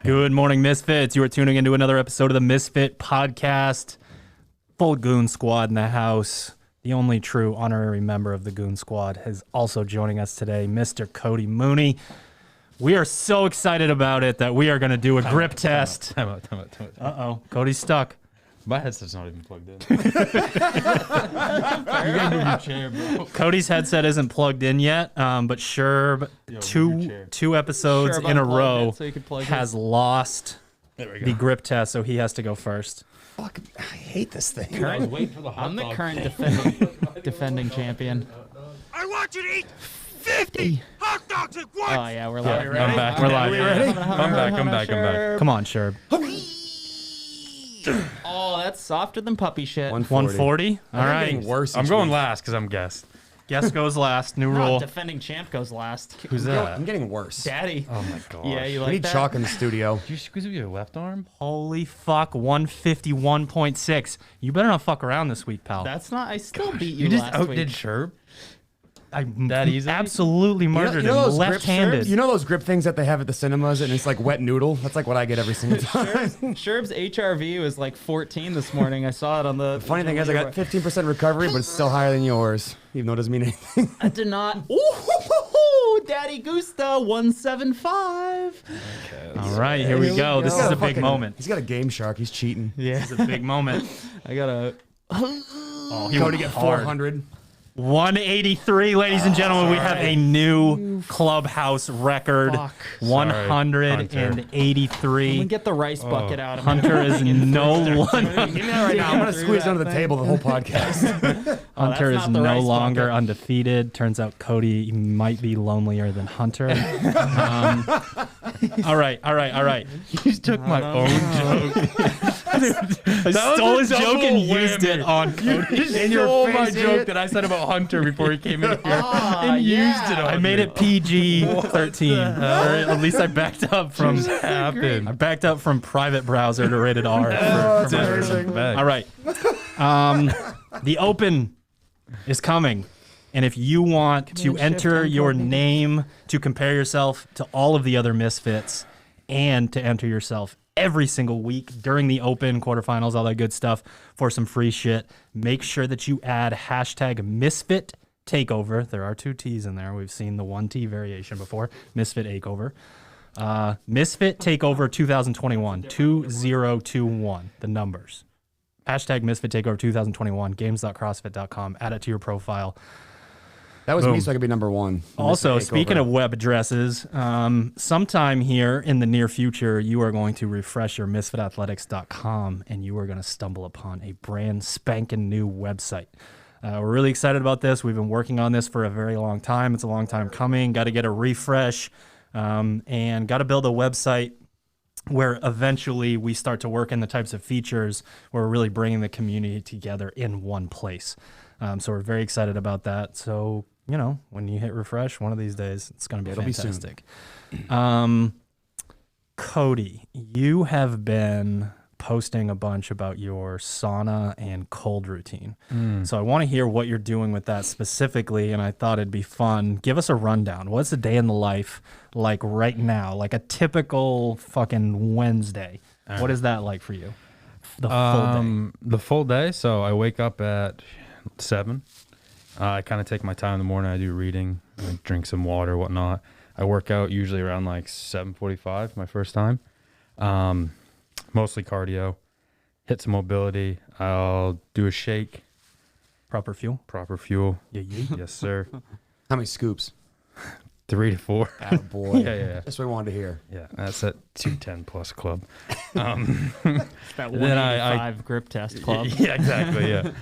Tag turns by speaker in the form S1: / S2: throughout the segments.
S1: Good morning, Misfits. You are tuning into another episode of the Misfit Podcast. Full Goon Squad in the house. The only true honorary member of the Goon Squad is also joining us today, Mr. Cody Mooney. We are so excited about it that we are going to do a grip test.
S2: Time out.
S1: Uh-oh, Cody's stuck.
S2: My headset's not even plugged in. You gotta move your chair, bro.
S1: Cody's headset isn't plugged in yet, but Sherb, two episodes
S3: Sherb
S1: in a row,
S3: so you can plug
S1: has lost
S2: There we go.
S1: the grip test, so he has to go first.
S4: Fuck, I hate this thing.
S2: I was waiting for the hot
S3: I'm the
S2: dog.
S3: current defending champion.
S5: I want you to eat 50 hot dogs at once!
S3: Oh yeah, we're live.
S1: I'm back. We're live.
S2: I'm back.
S1: Come on, Sherb.
S3: Oh, that's softer than puppy shit.
S1: 140? All
S4: I'm
S1: right.
S4: getting worse.
S2: I'm
S4: each
S2: going
S4: week.
S2: last because I'm guest.
S1: Guest goes last. New
S3: No,
S1: rule.
S3: defending champ goes last.
S2: Who's that?
S4: I'm getting worse.
S3: Daddy.
S2: Oh my gosh.
S3: Yeah, you
S4: We
S3: like
S4: need
S3: that?
S4: chalk in the studio.
S2: Did you squeeze with your left arm?
S1: Holy fuck, 151.6. You better not fuck around this week, pal.
S3: That's not. I still beat you,
S2: You just
S3: last
S2: outdid
S3: week.
S2: Sherb?
S1: I
S2: that easy?
S1: absolutely murdered him
S4: those grip
S1: left-handed.
S4: shirts? You know those grip things that they have at the cinemas and it's like wet noodle? That's like what I get every single time.
S3: Sherb's HRV was like 14 this morning. I saw it on the.
S4: Funny thing is, I got 15% recovery, but it's still higher than yours, even though it doesn't mean anything.
S3: I did not. Ooh, Daddy Gusta 175.
S1: All right, here we go. This is a big moment.
S4: He's got a game shark. He's cheating.
S3: Yeah,
S1: This is a big moment.
S3: I got a.
S1: Oh, he
S4: Cody
S1: went
S4: get
S1: hard.
S4: 400.
S1: 183, ladies and gentlemen. We have a new clubhouse record.
S3: Fuck.
S1: 183.
S3: Let me get the rice bucket out.
S1: Hunter is no longer
S4: Give me that right now. I'm going to squeeze under the table the whole podcast.
S1: Hunter is
S3: not the
S1: no
S3: rice
S1: longer
S3: bucket.
S1: undefeated. Turns out Cody might be lonelier than Hunter. All right.
S2: You just took my own joke.
S1: I stole his joke and used it on Cody.
S4: In your
S2: Stole my
S4: face,
S2: joke
S4: idiot.
S2: that I said about Hunter before he came in here.
S3: Ah,
S2: and used it on
S1: I made
S2: me.
S1: it PG-13. Or at least I backed up from private browser to rated R.
S4: That's
S1: for
S4: amazing.
S1: All right. The Open is coming. And if you want to enter your name to compare yourself to all of the other Misfits and to enter yourself every single week during the Open, quarterfinals, all that good stuff for some free shit, make sure that you add hashtag Misfit Takeover. There are 2 T's in there. We've seen the 1 T variation before. Misfit Takeover. Misfit Takeover 2021. 2021. The numbers. Hashtag Misfit Takeover 2021. Games.crossfit.com. Add it to your profile.
S4: That was
S1: Boom.
S4: me, so I could be number one.
S1: Also, speaking of web addresses, sometime here in the near future, you are going to refresh your misfitathletics.com and you are going to stumble upon a brand spanking new website. We're really excited about this. We've been working on this for a very long time. It's a long time coming. Got to get a refresh and got to build a website where eventually we start to work in the types of features where we're really bringing the community together in one place. So we're very excited about that. So, you know, when you hit refresh one of these days, it's going to be fantastic. Cody, you have been posting a bunch about your sauna and cold routine. So I want to hear what you're doing with that specifically, and I thought it'd be fun. Give us a rundown. What's a day in the life like right now? Like a typical fucking Wednesday. What is that like for you? The full day.
S2: The full day. So I wake up at 7. I kind of take my time in the morning. I do reading, I drink some water, whatnot. I work out usually around like 7:45, my first time. Mostly cardio, hit some mobility. I'll do a shake.
S1: Proper fuel?
S2: Proper fuel.
S1: Yeah.
S2: Yes, sir.
S4: How many scoops?
S2: 3 to 4.
S4: Oh, boy.
S2: Yeah.
S4: That's what I wanted to hear.
S2: Yeah, that's at 210 plus club.
S3: That
S2: Then I
S3: 185 grip test club.
S2: Yeah, exactly. Yeah.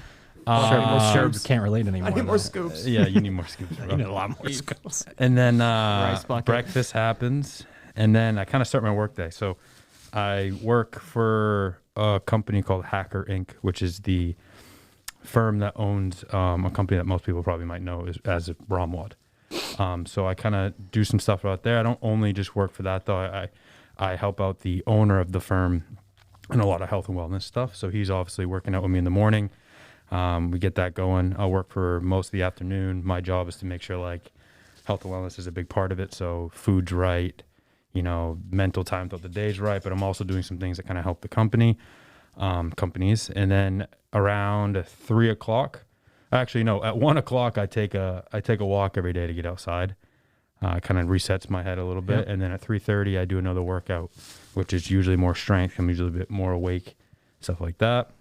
S1: Sure can't relate anymore.
S4: I need
S1: though.
S4: more scoops.
S2: Yeah, you need more scoops,
S1: You
S2: bro.
S1: need a lot more scoops.
S2: And then
S3: bucket.
S2: breakfast happens, and then I kind of start my work day. So I work for a company called Hacker Inc., which is the firm that owns a company that most people probably might know as ROMWOD. So I kind of do some stuff out there. I don't only just work for that, though. I help out the owner of the firm in a lot of health and wellness stuff. So he's obviously working out with me in the morning. We get that going. I'll work for most of the afternoon. My job is to make sure like health and wellness is a big part of it. So food's right, mental time throughout the day's right, but I'm also doing some things that kind of help the companies. And then around 3 o'clock, actually, no, at 1 o'clock, I take a walk every day to get outside. Kind of resets my head a little bit. Yep. And then at 3:30, I do another workout, which is usually more strength. I'm usually a bit more awake, stuff like that.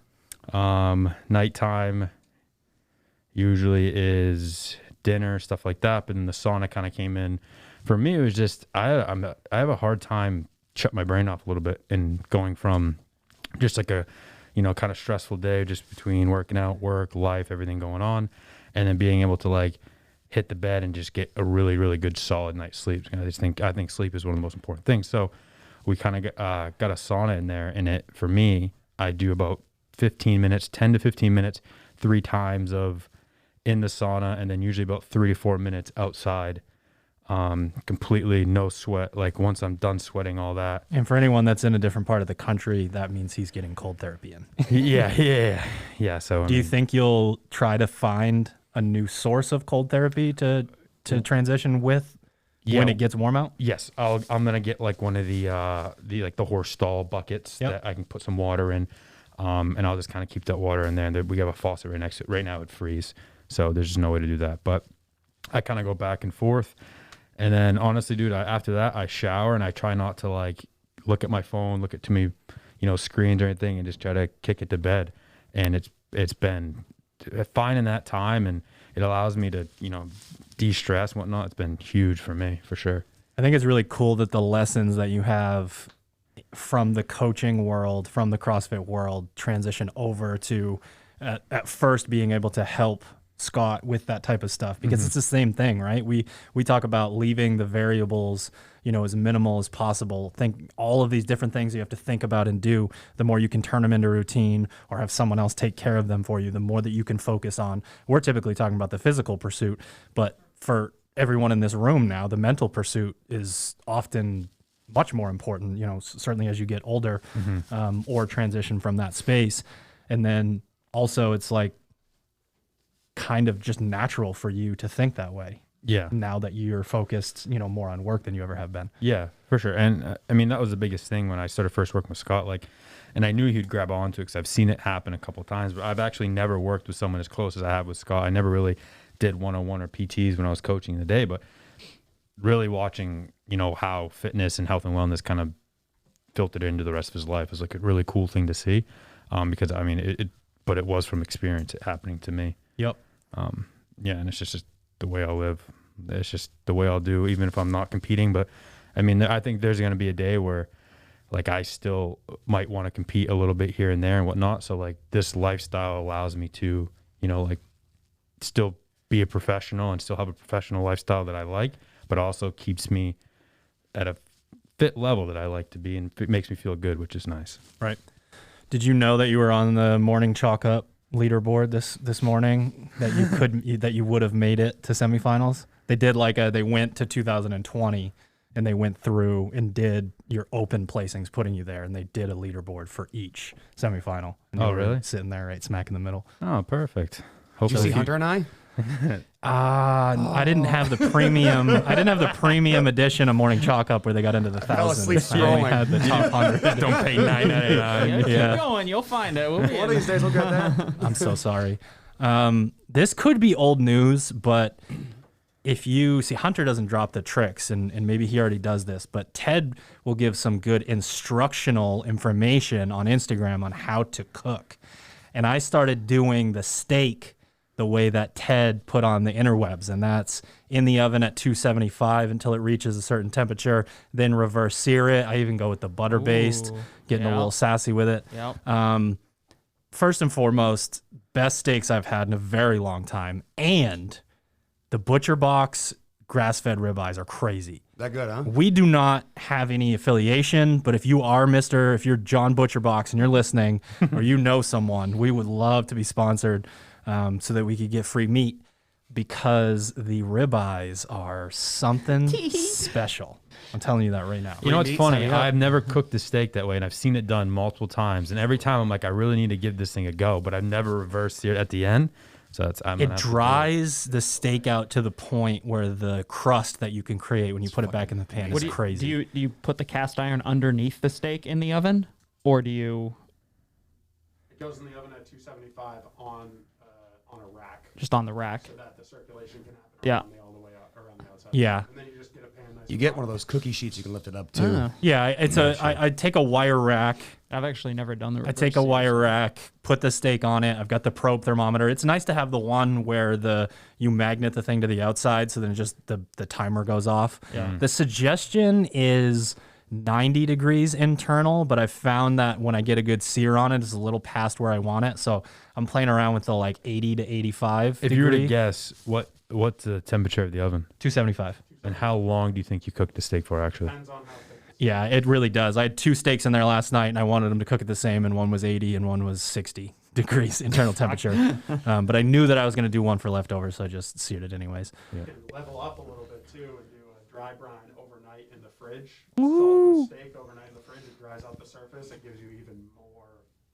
S2: Nighttime usually is dinner, stuff like that. But then the sauna kind of came in. For me, it was just, I have a hard time shut my brain off a little bit and going from just like a, kind of stressful day just between working out, work, life, everything going on, and then being able to like hit the bed and just get a really, really good solid night's sleep. I think sleep is one of the most important things. So we kind of got a sauna in there, and for me, I do about 10 to 15 minutes, 3 times of in the sauna, and then usually about 3 to 4 minutes outside. Completely no sweat. Like once I'm done sweating all that.
S1: And for anyone that's in a different part of the country, that means he's getting cold therapy in.
S2: Yeah. So
S1: do you think you'll try to find a new source of cold therapy to transition with when it gets warm out?
S2: Yes, I'm gonna get like one of the horse stall buckets that I can put some water in, and I'll just kind of keep that water in there. And we have a faucet right next to it. Right now it freeze, so there's just no way to do that. But I kind of go back and forth, and then honestly, dude, after that I shower and I try not to like look at my phone, look at too many, screens or anything, and just try to kick it to bed. And it's been finding that time, and it allows me to de-stress and whatnot. It's been huge for me, for sure.
S1: I think it's really cool that the lessons that you have from the coaching world, from the CrossFit world, transition over to at first being able to help Scott with that type of stuff, because it's the same thing, right? We talk about leaving the variables as minimal as possible. Think all of these different things you have to think about and do. The more you can turn them into routine or have someone else take care of them for you, the more that you can focus on. We're typically talking about the physical pursuit, but for everyone in this room now, the mental pursuit is often much more important, certainly as you get older, or transition from that space. And then also it's like kind of just natural for you to think that way.
S2: Yeah.
S1: Now that you're focused, more on work than you ever have been.
S2: Yeah, for sure. And I mean, that was the biggest thing when I started first working with Scott. And I knew he'd grab onto it because I've seen it happen a couple of times. But I've actually never worked with someone as close as I have with Scott. I never really did one-on-one or PTs when I was coaching in the day. But really watching, how fitness and health and wellness kind of filtered into the rest of his life is like a really cool thing to see. Because I mean, but it was from experience happening to me.
S1: Yep.
S2: And it's just the way I'll live. It's just the way I'll do, even if I'm not competing. But I mean, I think there's going to be a day where like I still might want to compete a little bit here and there and whatnot. So like this lifestyle allows me to, like still be a professional and still have a professional lifestyle that I like, but also keeps me at a fit level that I like to be, and it makes me feel good, which is nice.
S1: Right. Did you know that you were on the morning chalk up leaderboard this morning, that you could that you would have made it to semifinals? They did they went to 2020 and they went through and did your open placings, putting you there, and they did a leaderboard for each semifinal. And you were
S2: really?
S1: Sitting there right smack in the middle.
S2: Oh, perfect.
S4: Did you see Hunter and I?
S1: I didn't have the premium. I didn't have the premium edition of Morning Chalk Up where they got into the thousands.
S4: asleep
S1: I only
S4: scrolling.
S1: had the top 100.
S2: Don't pay $9.99.
S3: Keep going. You'll find it. We'll be
S4: One of
S3: in.
S4: these days we'll get there.
S1: I'm so sorry. This could be old news, but if you see, Hunter doesn't drop the tricks, and maybe he already does this, but Ted will give some good instructional information on Instagram on how to cook. And I started doing the steak the way that Ted put on the interwebs, and that's in the oven at 275 until it reaches a certain temperature, then reverse sear it. I even go with the butter based, getting a little sassy with it.
S3: Yep.
S1: First and foremost, best steaks I've had in a very long time, and the Butcher Box grass-fed ribeyes are crazy.
S4: That good, huh?
S1: We do not have any affiliation, but if you're John Butcher Box and you're listening, or you know someone, we would love to be sponsored so that we could get free meat, because the ribeyes are something special. I'm telling you that right now.
S2: You know what's funny? I've never cooked the steak that way, and I've seen it done multiple times. And every time I'm like, I really need to give this thing a go, but I've never reversed it at the end. So it's
S1: It dries the steak out to the point where the crust that you can create when you put it back in the pan is crazy.
S3: Do you put the cast iron underneath the steak in the oven, or do you?
S6: It goes in the oven at 275 on a rack,
S3: Just on the rack.
S6: so that the circulation can happen
S3: Yeah.
S6: all the way around the outside.
S1: Yeah.
S6: And then you just get a pan. Nice
S4: You get one of those cookie sheets you can lift it up too.
S3: Ah.
S1: Yeah, it's I take a wire rack.
S3: I've actually never done the.
S1: I take a wire rack, put the steak on it. I've got the probe thermometer. It's nice to have the one where you magnet the thing to the outside, so then just the timer goes off.
S3: Yeah.
S1: The suggestion is 90 degrees internal, but I found that when I get a good sear on it, it's a little past where I want it. So I'm playing around with the like 80 to 85
S2: If you were to guess, what's the temperature of the oven?
S1: 275.
S2: And how long do you think you cooked the steak for, actually?
S6: Depends on how thick.
S1: Yeah, it really does. I had 2 steaks in there last night, and I wanted them to cook it the same, and one was 80 and one was 60 degrees internal temperature. But I knew that I was going to do one for leftovers, so I just seared it anyways.
S6: You can level up a little bit too and do a dry brine overnight in the fridge. Salt the steak overnight in the fridge. It dries out the surface. It gives you even more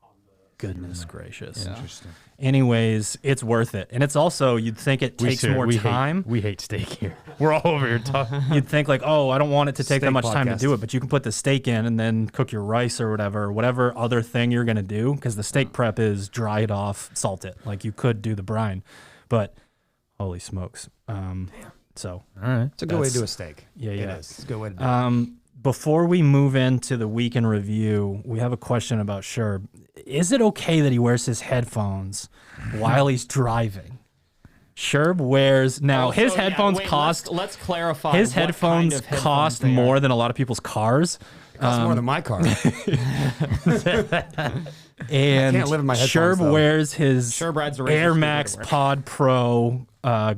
S6: on the.
S1: Goodness gracious.
S2: Interesting.
S1: Anyways, it's worth it. And it's also, you'd think it takes more time.
S2: We hate steak here. We're all over here talking.
S1: You'd think like, oh, I don't want it to take that
S4: Steak
S1: much time to
S4: podcast.
S1: do it, but you can put the steak in and then cook your rice or whatever other thing you're going to do, because the steak prep is dry it off, salt it. Like you could do the brine, but holy smokes. So
S2: All right.
S4: It's a good way to do a steak.
S1: Yeah,
S4: It
S1: yeah.
S4: is. It's a good way to do it.
S1: Before we move into the week in review, we have a question about Sherb. Is it okay that he wears his headphones while he's driving? Sherb wears his headphones cost.
S3: Let's clarify.
S1: His
S3: what
S1: headphones
S3: kind of headphones
S1: cost
S3: they are.
S1: more than a lot of people's cars.
S4: It costs more than my car.
S1: And
S4: can't live in my headphones,
S1: Sherb
S4: though.
S1: wears his
S3: Sherb rides a razor
S1: Air
S3: scooter
S1: Max
S3: to work.
S1: Pod Pro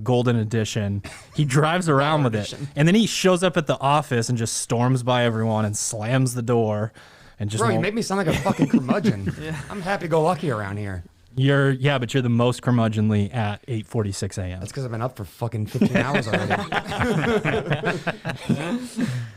S1: Golden Edition. He drives around with it, and then he shows up at the office and just storms by everyone and slams the door, and just
S4: Bro, you
S1: won't-
S4: make me sound like a fucking curmudgeon. I'm happy-go-lucky around here.
S1: but you're the most curmudgeonly at 8:46 a.m.
S4: That's because I've been up for fucking 15 hours already.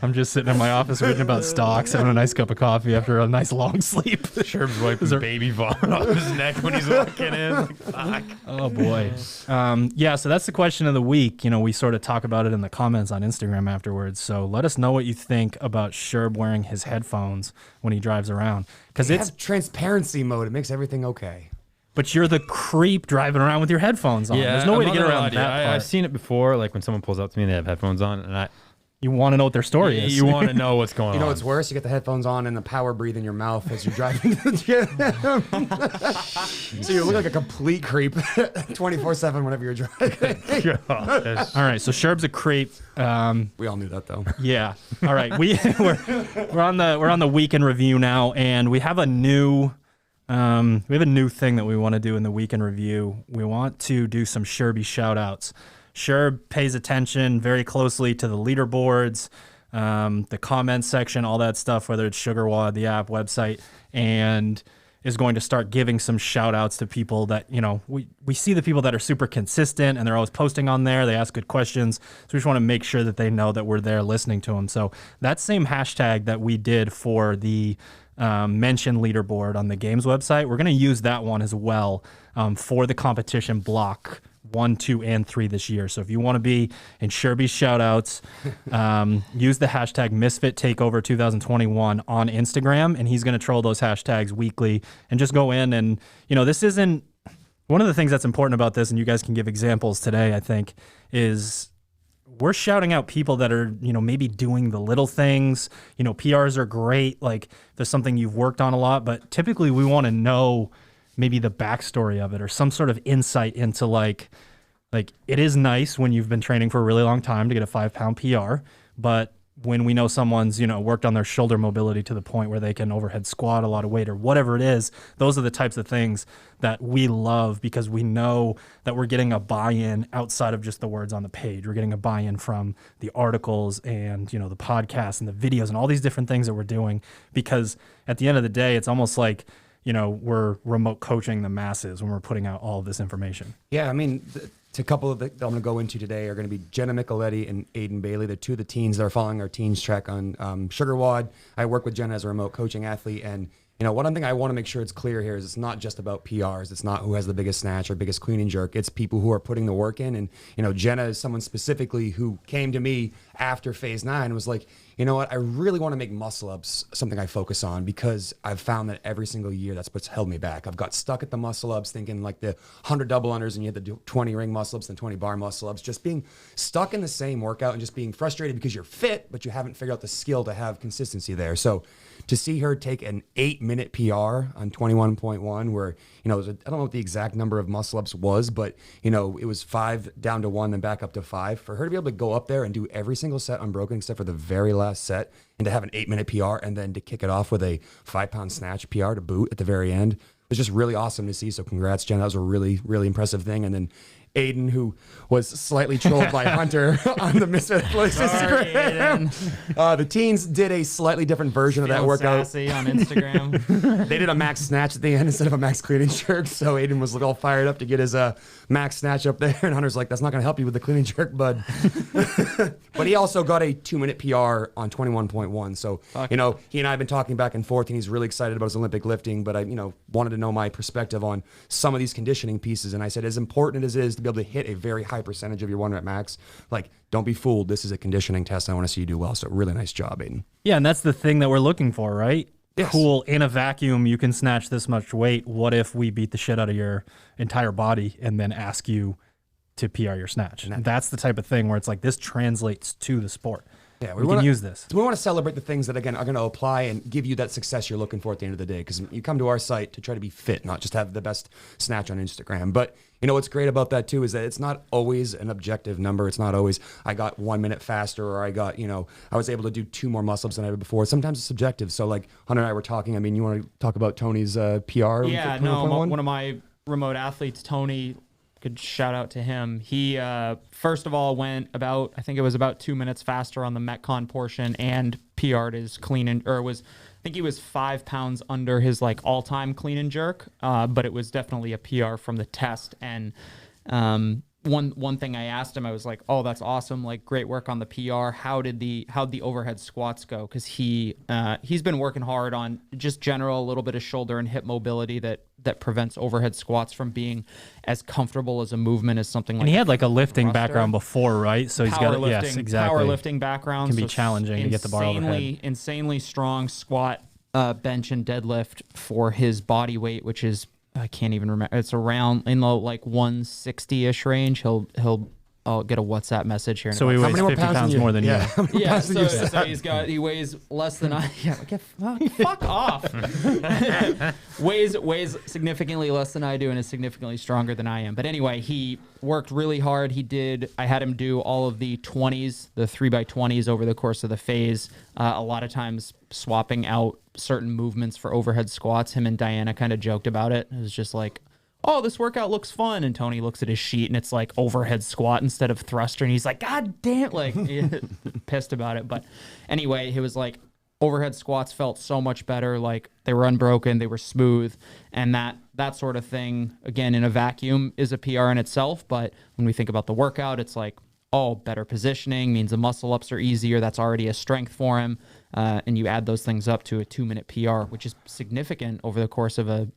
S1: I'm just sitting in my office reading about stocks, having a nice cup of coffee after a nice long sleep.
S2: Sherb's wiping baby vomit off his neck when he's walking in. Like, fuck.
S1: Oh boy. So that's the question of the week. We sort of talk about it in the comments on Instagram afterwards. So let us know what you think about Sherb wearing his headphones when he drives around, because
S4: It's transparency mode. It makes everything okay.
S1: but you're the creep driving around with your headphones on. There's no
S2: I'm
S1: way to
S2: not
S1: get
S2: gonna
S1: around
S2: lie to you.
S1: that part.
S2: I've seen it before, like when someone pulls up to me and they have headphones on, and
S1: You want to know what their story is.
S2: you want to know what's going on.
S4: You know what's worse? You get the headphones on and the power breathe in your mouth as you're driving to the gym. So you look like a complete creep 24/7 whenever you're driving.
S2: God.
S1: All right, so Sherb's a creep.
S4: We all knew that though.
S1: Yeah. All right. We're on the week in review now, and we have a new thing that we want to do in the week in review. We want to do some Sherby shout outs. Sherb pays attention very closely to the leaderboards, the comments section, all that stuff, whether it's SugarWOD, the app, website, and is going to start giving some shout outs to people that, we see the people that are super consistent and they're always posting on there. They ask good questions. So we just want to make sure that they know that we're there listening to them. So that same hashtag that we did for the mention leaderboard on the games website, we're going to use that one as well for the competition block 1, 2, and 3 this year. So if you want to be in Sherby's shoutouts, use the hashtag Misfit Takeover 2021 on Instagram, and he's going to troll those hashtags weekly and just go in. And this isn't one of the things that's important about this, and you guys can give examples today, I think, is we're shouting out people that are, maybe doing the little things. PRs are great. Like, there's something you've worked on a lot, but typically we want to know maybe the backstory of it or some sort of insight into like it is nice when you've been training for a really long time to get a 5-pound PR, but when we know someone's, worked on their shoulder mobility to the point where they can overhead squat a lot of weight or whatever it is, those are the types of things that we love because we know that we're getting a buy-in outside of just the words on the page. We're getting a buy-in from the articles and, the podcasts and the videos and all these different things that we're doing, because at the end of the day, it's almost like, we're remote coaching the masses when we're putting out all of this information.
S4: Yeah, I mean, a couple of that I'm going to go into today are going to be Jenna Micheletti and Aiden Bailey. They're two of the teens that are following our teens track on SugarWOD. I work with Jenna as a remote coaching athlete, and one thing I want to make sure it's clear here is it's not just about PRs. It's not who has the biggest snatch or biggest clean and jerk. It's people who are putting the work in. And, Jenna is someone specifically who came to me after phase 9 and was like, you know what, I really want to make muscle ups something I focus on, because I've found that every single year that's what's held me back. I've got stuck at the muscle ups thinking like the 100 double unders and you had to do 20 ring muscle ups and 20 bar muscle ups, just being stuck in the same workout and just being frustrated because you're fit, but you haven't figured out the skill to have consistency there. So to see her take an 8-minute PR on 21.1, where, I don't know what the exact number of muscle ups was, but, it was 5 down to 1, then back up to 5. For her to be able to go up there and do every single set unbroken except for the very last set, and to have an 8-minute PR and then to kick it off with a 5-pound snatch PR to boot at the very end, it was just really awesome to see. So congrats, Jen. That was a really, really impressive thing. And then Aiden, who was slightly trolled by Hunter on the Misfit Instagram. The teens did a slightly different version of that workout.
S3: Sassy on Instagram.
S4: They did a max snatch at the end instead of a max clean and jerk. So Aiden was all fired up to get his max snatch up there. And Hunter's like, that's not going to help you with the clean and jerk, bud. But he also got a 2-minute PR on 21.1. So, he and I have been talking back and forth, and he's really excited about his Olympic lifting. But I, wanted to know my perspective on some of these conditioning pieces. And I said, as important as it is to be able to hit a very high percentage of your 1 rep max, like, don't be fooled. This is a conditioning test. I want to see you do well. So really nice job, Aiden.
S1: Yeah, and that's the thing that we're looking for, right?
S4: Yes.
S1: Cool, in a vacuum, you can snatch this much weight. What if we beat the shit out of your entire body and then ask you to PR your snatch? And that's the type of thing where it's like, this translates to the sport.
S4: Yeah,
S1: we can use this.
S4: We want to celebrate the things that, again, are going to apply and give you that success you're looking for at the end of the day. Because you come to our site to try to be fit, not just have the best snatch on Instagram. But what's great about that too is that it's not always an objective number. It's not always I got 1 minute faster, or I got, I was able to do 2 more muscle ups than I did before. Sometimes it's subjective. So like Hunter and I were talking. I mean, you want to talk about Tony's PR?
S3: Yeah, no, one of my remote athletes, Tony. Good shout out to him. He first of all went about, I think it was about 2 minutes faster on the Metcon portion, and PR'd his clean and, or was, I think he was 5 pounds under his like all-time clean and jerk, but it was definitely a PR from the test. And one thing I asked him, I was like, oh, that's awesome, like great work on the PR. How'd the overhead squats go? Because he's been working hard on just general, a little bit of shoulder and hip mobility that prevents overhead squats from being as comfortable as a movement as something like.
S1: And he had like a lifting
S3: thruster.
S1: background before, right? So he's got yes, exactly.
S3: Powerlifting background
S1: Can be challenging to get the bar overhead.
S3: Insanely strong squat, bench, and deadlift for his body weight, which is, I can't even remember. It's around in the like 160-ish range. I'll get a WhatsApp message here.
S1: So he weighs 50 pounds more than you.
S3: Yeah, so he weighs less than I. Yeah, fuck off. weighs significantly less than I do and is significantly stronger than I am. But anyway, he worked really hard. I had him do all of the 20s, the 3x20s over the course of the phase. A lot of times swapping out certain movements for overhead squats. Him and Diana kind of joked about it. It was just like, oh, this workout looks fun. And Tony looks at his sheet and it's like overhead squat instead of thruster. And he's like, God damn, like pissed about it. But anyway, he was like, overhead squats felt so much better. Like they were unbroken, they were smooth. And that sort of thing, again, in a vacuum is a PR in itself. But when we think about the workout, it's like, oh, better positioning means the muscle ups are easier. That's already a strength for him. And you add those things up to a 2-minute PR, which is significant over the course of a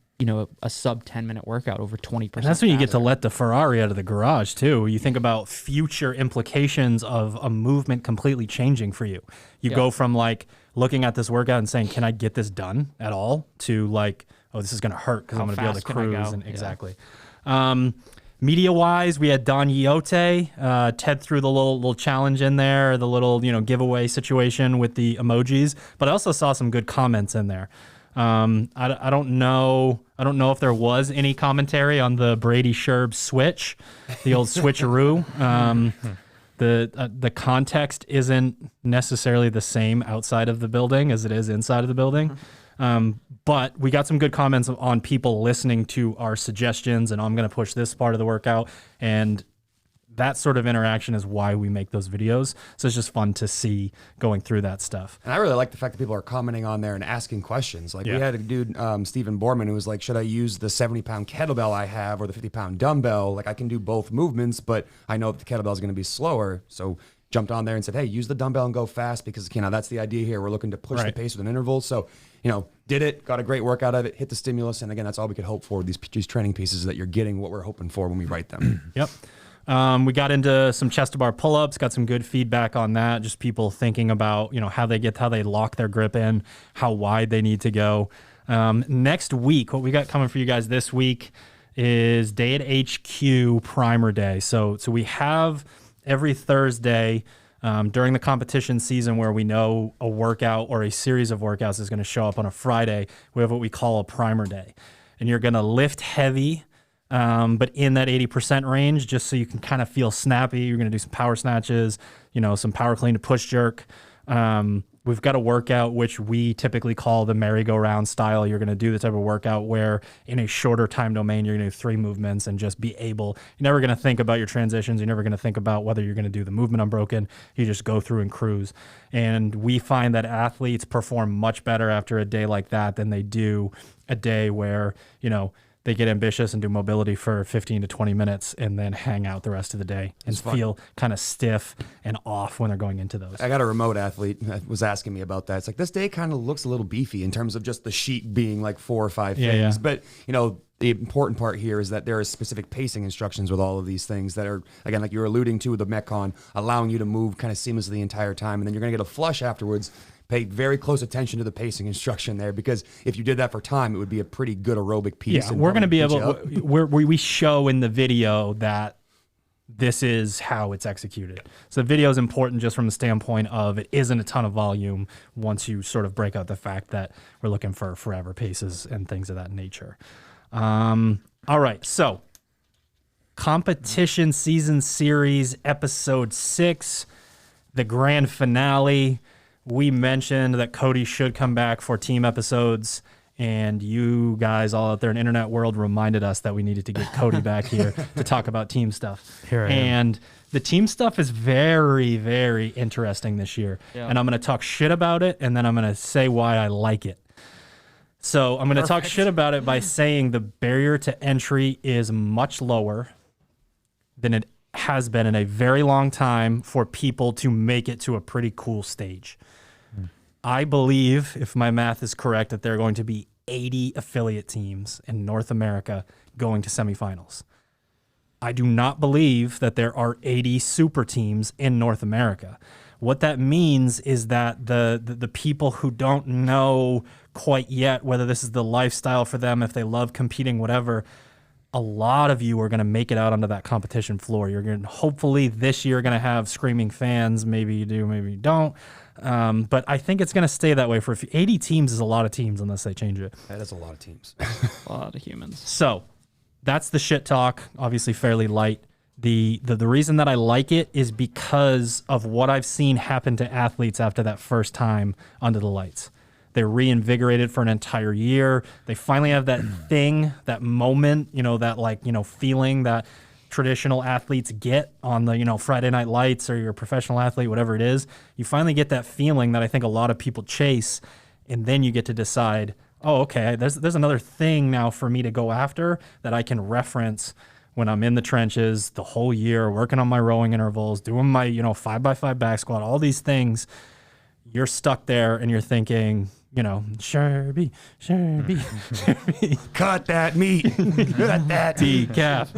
S3: sub 10-minute workout, over 20%.
S1: And that's when you get to let the Ferrari out of the garage too. You think about future implications of a movement completely changing for you. You go from like looking at this workout and saying, can I get this done at all, to like, oh, this is going to hurt because I'm going to be able to cruise. And exactly. Media-wise, we had Don Yote. Ted threw the little challenge in there, the little giveaway situation with the emojis. But I also saw some good comments in there. I don't know if there was any commentary on the Brady Sherb switch, the old switcheroo. The context isn't necessarily the same outside of the building as it is inside of the building. But we got some good comments on people listening to our suggestions, and I'm going to push this part of the workout. And that sort of interaction is why we make those videos. So it's just fun to see going through that stuff.
S4: And I really like the fact that people are commenting on there and asking questions. Like we had a dude, Stephen Borman, who was like, should I use the 70-pound kettlebell I have or the 50-pound dumbbell? Like I can do both movements, but I know that the kettlebell is going to be slower. So jumped on there and said, hey, use the dumbbell and go fast because that's the idea here. We're looking to push the pace with an interval. So, did it, got a great workout out of it, hit the stimulus, and again, that's all we could hope for. These training pieces that you're getting what we're hoping for when we write them.
S1: Yep. We got into some chest to bar pull-ups, got some good feedback on that. Just people thinking about, how they lock their grip in, how wide they need to go. Next week, what we got coming for you guys this week is Day at HQ Primer Day. So we have every Thursday during the competition season where we know a workout or a series of workouts is going to show up on a Friday. We have what we call a Primer Day. And you're going to lift heavy, but in that 80% range, just so you can kind of feel snappy. You're going to do some power snatches, some power clean to push jerk. We've got a workout which we typically call the merry-go-round style. You're going to do the type of workout where in a shorter time domain, you're going to do 3 movements and just be able, you're never going to think about your transitions. You're never going to think about whether you're going to do the movement unbroken. You just go through and cruise. And we find that athletes perform much better after a day like that than they do a day where, they get ambitious and do mobility for 15 to 20 minutes and then hang out the rest of the day and feel kind of stiff and off when they're going into those.
S4: I got a remote athlete that was asking me about that. It's like, this day kind of looks a little beefy in terms of just the sheet being like 4 or 5 things.
S1: Yeah.
S4: But, the important part here is that there is specific pacing instructions with all of these things that are, again, like you were alluding to with the Metcon, allowing you to move kind of seamlessly the entire time. And then you're going to get a flush afterwards. Pay very close attention to the pacing instruction there, because if you did that for time, it would be a pretty good aerobic piece.
S1: Yeah, we're going to be able, we show in the video that this is how it's executed. So the video is important just from the standpoint of it isn't a ton of volume once you sort of break out the fact that we're looking for forever paces and things of that nature. All right, so competition season series episode 6, the grand finale. We mentioned that Cody should come back for team episodes, and you guys all out there in the internet world reminded us that we needed to get Cody back here to talk about team stuff.
S2: Here I am.
S1: And the team stuff is very, very interesting this year.
S3: Yeah.
S1: And I'm going to talk shit about it, and then I'm going to say why I like it. So I'm going to talk shit about it by saying the barrier to entry is much lower than it has been in a very long time for people to make it to a pretty cool stage. I believe, if my math is correct, that there are going to be 80 affiliate teams in North America going to semifinals. I do not believe that there are 80 super teams in North America. What that means is that the people who don't know quite yet whether this is the lifestyle for them, if they love competing, whatever, a lot of you are going to make it out onto that competition floor. You're going to, hopefully this year, going to have screaming fans. Maybe you do, maybe you don't. But I think it's going to stay that way for 80 teams is a lot of teams unless they change it.
S4: That is a lot of teams.
S3: A lot of humans.
S1: So that's the shit talk, obviously fairly light. The reason that I like it is because of what I've seen happen to athletes after that first time under the lights. They're reinvigorated for an entire year. They finally have that thing, that moment, that feeling that traditional athletes get on the, Friday Night Lights or your professional athlete, whatever it is. You finally get that feeling that I think a lot of people chase, and then you get to decide, oh, okay, there's another thing now for me to go after that I can reference when I'm in the trenches the whole year, working on my rowing intervals, doing my, 5x5 back squat, all these things. You're stuck there and you're thinking, Sherby.
S4: Cut that meat. Cut that
S1: decaf.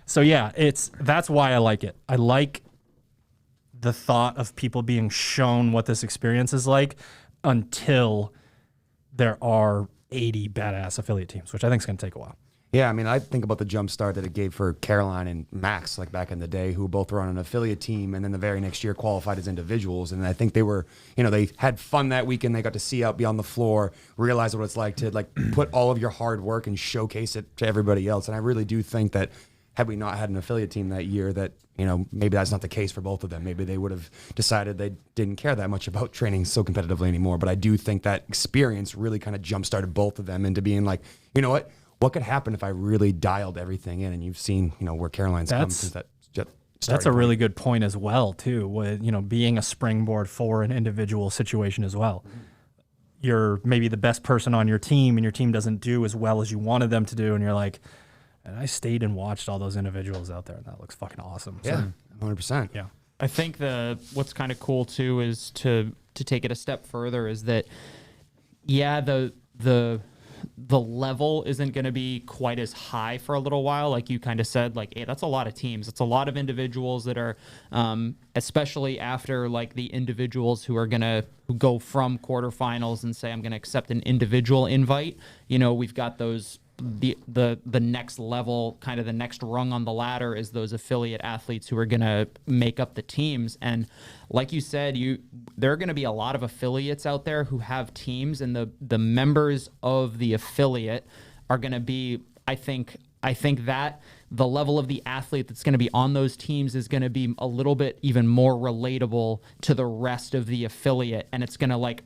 S1: So yeah, that's why I like it. I like the thought of people being shown what this experience is like until there are 80 badass affiliate teams, which I think is going to take a while.
S4: Yeah, I mean, I think about the jump start that it gave for Caroline and Max, like back in the day, who both were on an affiliate team, and then the very next year qualified as individuals. And I think they were, they had fun that weekend. They got to see out beyond the floor, realize what it's like to put all of your hard work and showcase it to everybody else. And I really do think that had we not had an affiliate team that year, that maybe that's not the case for both of them. Maybe they would have decided they didn't care that much about training so competitively anymore. But I do think that experience really kind of jump started both of them into being like, you know what could happen if I really dialed everything in? And you've seen, where Caroline's come since that.
S1: That's a really good point as well, too, with, being a springboard for an individual situation as well. You're maybe the best person on your team and your team doesn't do as well as you wanted them to do. And you're like, and I stayed and watched all those individuals out there and that looks fucking awesome.
S4: Yeah, 100%.
S1: Yeah.
S3: I think what's kind of cool too is to take it a step further is that yeah, the level isn't going to be quite as high for a little while. Like you kind of said, like, hey, that's a lot of teams. It's a lot of individuals that are, especially after like the individuals who are going to go from quarterfinals and say, I'm going to accept an individual invite. You know, we've got those, the next level, kind of the next rung on the ladder is those affiliate athletes who are going to make up the teams. And like you said, there are going to be a lot of affiliates out there who have teams, and the members of the affiliate are going to be, I think that the level of the athlete that's going to be on those teams is going to be a little bit even more relatable to the rest of the affiliate. And it's going to like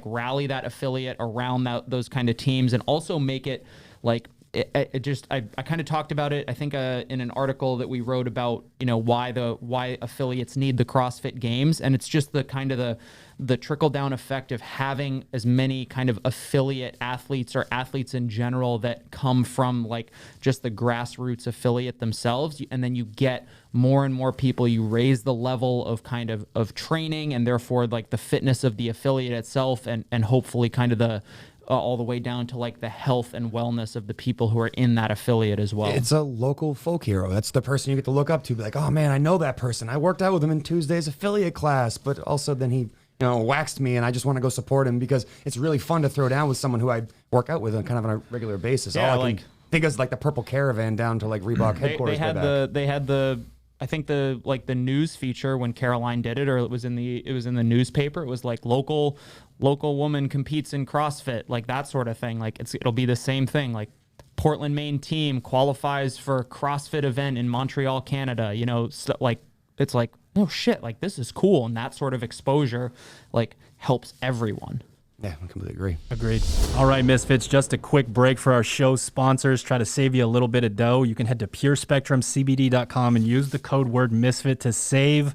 S3: rally that affiliate around those kind of teams, and also make it like, I kind of talked about it, I think, in an article that we wrote about, you know, why affiliates need the CrossFit Games. And it's just the kind of the trickle down effect of having as many kind of affiliate athletes or athletes in general that come from like just the grassroots affiliate themselves. And then you get more and more people, you raise the level of kind of training, and therefore like the fitness of the affiliate itself, and hopefully kind of the all the way down to like the health and wellness of the people who are in that affiliate as well.
S4: It's a local folk hero. That's the person you get to look up to. Be like, oh man, I know that person. I worked out with him in Tuesday's affiliate class, but also then he, you know, waxed me, and I just want to go support him because it's really fun to throw down with someone who I work out with on kind of on a regular basis.
S3: Yeah,
S4: all I can think is like the Purple Caravan down to like Reebok headquarters.
S3: They had the I think the news feature when Caroline did it, or it was in the newspaper. It was like local woman competes in CrossFit, like that sort of thing. Like it'll be the same thing. Like Portland, Maine team qualifies for CrossFit event in Montreal, Canada. You know, so like it's like, oh shit, like this is cool, and that sort of exposure like helps everyone.
S4: Yeah, I completely agree.
S1: Agreed. All right, Misfits, just a quick break for our show sponsors. Try to save you a little bit of dough. You can head to purespectrumcbd.com and use the code word MISFIT to save.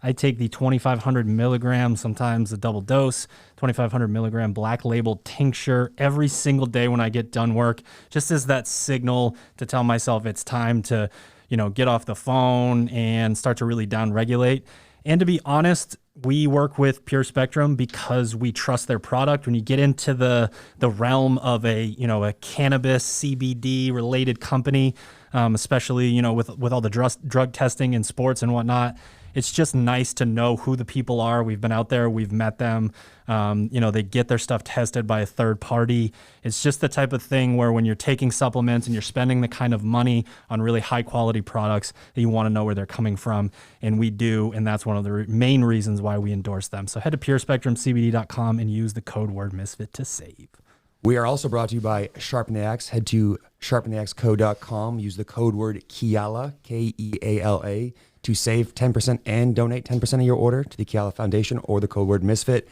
S1: I take the 2,500 milligram, sometimes a double dose, 2,500 milligram black label tincture every single day when I get done work, just as that signal to tell myself it's time to, you know, get off the phone and start to really down-regulate. And to be honest, we work with Pure Spectrum because we trust their product. When you get into the realm of a cannabis CBD related company, especially, you know, with all the drug testing in sports and whatnot, it's just nice to know who the people are. We've been out there, we've met them. They get their stuff tested by a third party. It's just the type of thing where when you're taking supplements and you're spending the kind of money on really high quality products, that you want to know where they're coming from. And we do. And that's one of the main reasons why we endorse them. So head to purespectrumcbd.com and use the code word MISFIT to save.
S4: We are also brought to you by Sharpen the Axe. Head to sharpentheaxeco.com. Use the code word Keala, Keala, to save 10% and donate 10% of your order to the Keala Foundation, or the code word MISFIT.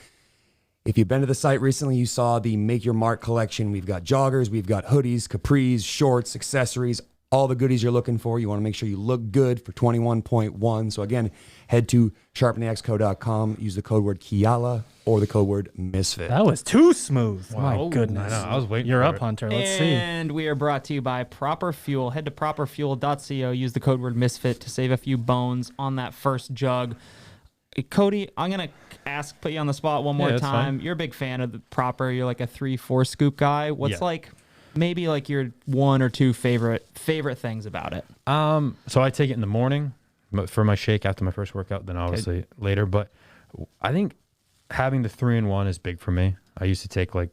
S4: If you've been to the site recently, you saw the Make Your Mark collection. We've got joggers, we've got hoodies, capris, shorts, accessories, all the goodies you're looking for. You want to make sure you look good for 21.1. So again, head to sharpentheaxeco.com, use the code word Keala or the code word MISFIT.
S1: That was too smooth.
S2: Wow.
S1: My goodness.
S2: I know, I was waiting
S1: You're
S2: for
S1: up,
S2: it.
S1: Hunter. Let's see.
S3: And we are brought to you by Proper Fuel. Head to properfuel.co. Use the code word MISFIT to save a few bones on that first jug. Cody, I'm going to put you on the spot one more
S2: that's
S3: time.
S2: fine.
S3: You're a big fan of the Proper. You're like a 3-4 scoop guy. What's
S2: Yeah.
S3: like maybe like your one or two favorite things about it?
S2: So I take it in the morning for my shake after my first workout, then obviously later. But I think having the 3-in-1 is big for me. I used to take like,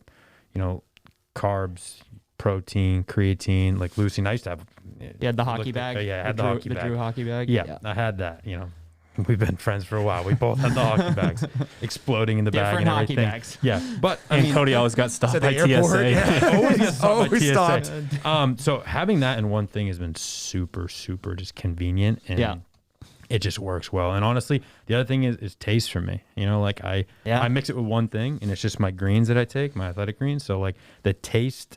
S2: carbs, protein, creatine, like leucine. I used to have.
S3: You had the hockey bag?
S2: Yeah, I had the hockey
S3: The
S2: bag.
S3: Drew hockey bag?
S2: Yeah, I had that. We've been friends for a while. We both had the hockey bags exploding in the bag
S3: Different
S2: and
S3: hockey
S2: everything.
S3: bags.
S2: Yeah, but
S1: And Cody always got stopped by TSA.
S2: always got stopped by
S4: Always
S2: TSA. So having that in one thing has been super, super just convenient, and it just works well. And honestly, the other thing is taste for me. I mix it with one thing, and it's just my greens that I take, my athletic greens. So like the taste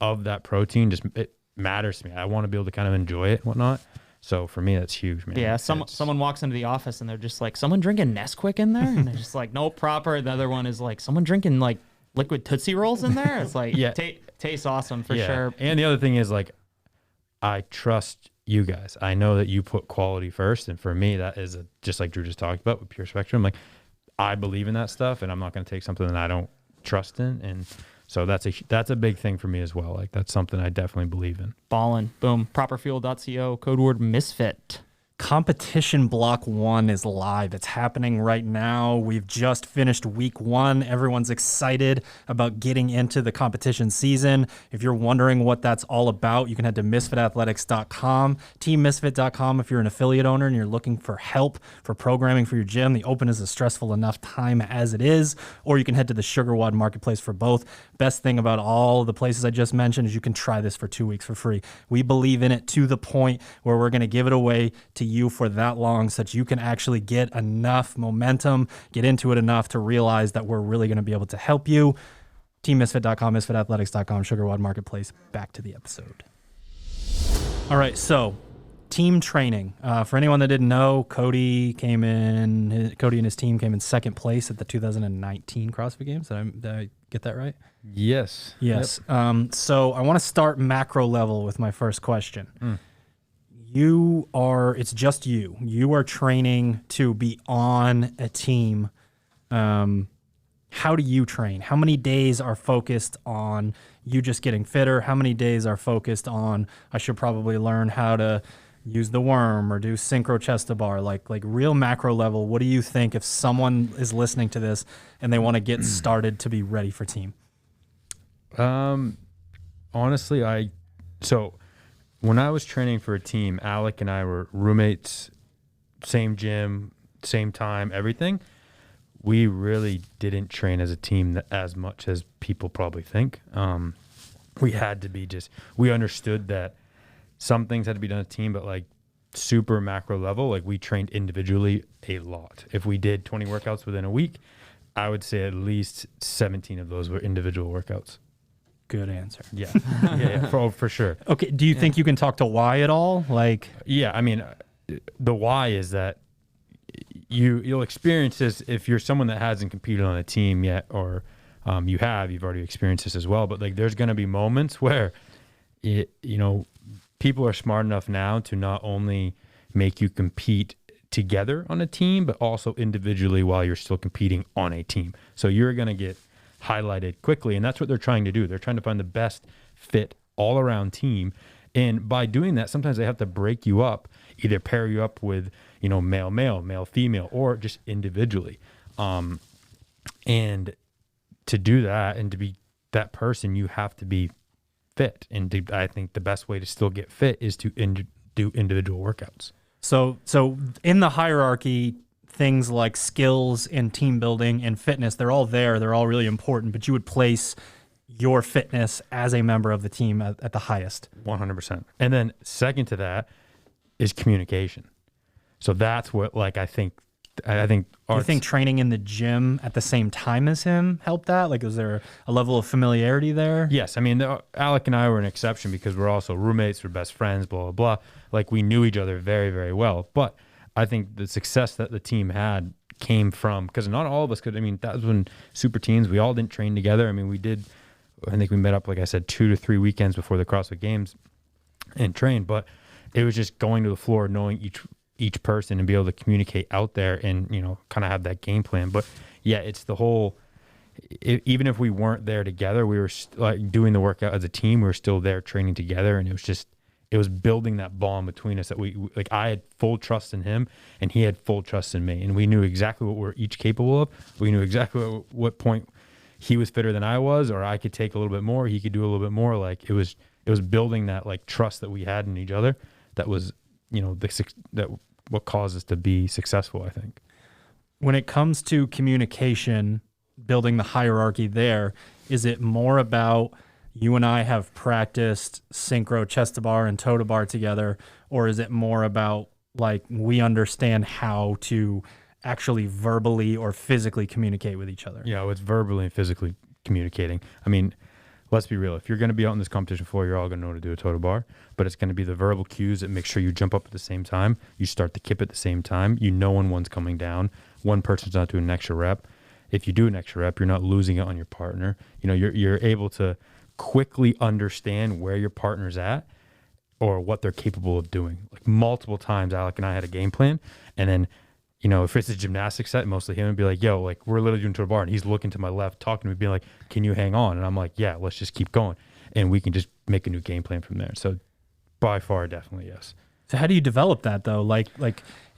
S2: of that protein it matters to me. I want to be able to kind of enjoy it and whatnot. So for me, that's huge, man.
S3: Yeah, someone walks into the office and they're just like, someone drinking Nesquik in there? And they're just like, no, Proper. The other one is like, someone drinking like liquid Tootsie Rolls in there? It's like, tastes awesome for sure.
S2: And the other thing is like, I trust you guys. I know that you put quality first. And for me, that is just like Drew just talked about with Pure Spectrum. Like, I believe in that stuff, and I'm not going to take something that I don't trust in. And so that's a big thing for me as well. Like that's something I definitely believe in.
S3: Ballin'. Boom. Properfuel.co, code word Misfit.
S1: Competition Block 1 is live. It's happening right now. We've just finished week 1. Everyone's excited about getting into the competition season. If you're wondering what that's all about, you can head to misfitathletics.com, teammisfit.com if you're an affiliate owner and you're looking for help for programming for your gym. The Open is a stressful enough time as it is, or you can head to the SugarWOD marketplace for both. Best thing about all the places I just mentioned is you can try this for 2 weeks for free. We believe in it to the point where we're going to give it away to you for that long so that you can actually get enough momentum, get into it enough to realize that we're really going to be able to help you. TeamMisfit.com, MisfitAthletics.com, SugarWOD Marketplace. Back to the episode. All right, so team training. For anyone that didn't know, Cody and his team came in second place at the 2019 CrossFit Games. Did I get that right?
S2: Yes.
S1: Yes. Yep. So I want to start macro level with my first question. It's just you. You are training to be on a team. How do you train? How many days are focused on you just getting fitter? How many days are focused on I should probably learn how to use the worm or do synchro chest to bar? Like real macro level, what do you think if someone is listening to this and they want to get started to be ready for team?
S2: Honestly, when I was training for a team, Alec and I were roommates, same gym, same time, everything. We really didn't train as a team as much as people probably think. We had to be we understood that some things had to be done as a team, but like super macro level, like we trained individually a lot. If we did 20 workouts within a week, I would say at least 17 of those were individual workouts.
S1: Good answer.
S2: Yeah. For sure.
S1: Okay. Do you think you can talk to why at all?
S2: Yeah, I mean, the why is that you'll experience this if you're someone that hasn't competed on a team yet, or you've already experienced this as well. But like, there's going to be moments where people are smart enough now to not only make you compete together on a team, but also individually while you're still competing on a team. So you're going to get highlighted quickly, and that's what they're trying to do. They're trying to find the best fit all around team, and by doing that, sometimes they have to break you up, either pair you up with male female, or just individually. And to do that and to be that person, you have to be fit. And I think the best way to still get fit is to do individual workouts.
S1: So in the hierarchy, things like skills and team building and fitness, they're all there. They're all really important, but you would place your fitness as a member of the team at the highest.
S2: 100%. And then second to that is communication. So that's what I think. Do you think training in the gym at the same time as him helped that? Like, is there a level of familiarity there? Yes. I mean, Alec and I were an exception because we're also roommates, we're best friends, blah, blah, blah. Like, we knew each other very, very well. But I think the success that the team had came from, because not all of us could, that was when super teens, we all didn't train together. I think we met up, like I said, 2 to 3 weekends before the CrossFit Games and trained. But it was just going to the floor, knowing each person and be able to communicate out there and, kind of have that game plan. But yeah, it's the whole, even if we weren't there together, we were doing the workout as a team, we were still there training together. And it was building that bond between us that I had full trust in him and he had full trust in me. And we knew exactly what we're each capable of. We knew exactly what point he was fitter than I was, or I could take a little bit more, he could do a little bit more. Like, it was building that trust that we had in each other. That was, what caused us to be successful, I think. When it comes to communication, building the hierarchy there, is it more about you and I have practiced synchro chest to bar and toe to bar together, or is it more about we understand how to actually verbally or physically communicate with each other? Yeah, it's verbally and physically communicating. Let's be real. If you're going to be out on this competition floor, you're all going to know how to do a toe to bar, but it's going to be the verbal cues that make sure you jump up at the same time. You start the kip at the same time. When one's coming down. One person's not doing an extra rep. If you do an extra rep, you're not losing it on your partner. You're able to quickly understand where your partner's at or what they're capable of doing. Like, multiple times, Alec and I had a game plan, and then you know, if it's a gymnastics set, mostly him would be like, yo, like we're literally doing to a bar and he's looking to my left, talking to me, being like, can you hang on? And I'm like, yeah, let's just keep going. And we can just make a new game plan from there. So by far, definitely, yes.
S1: So how do you develop that though? Like,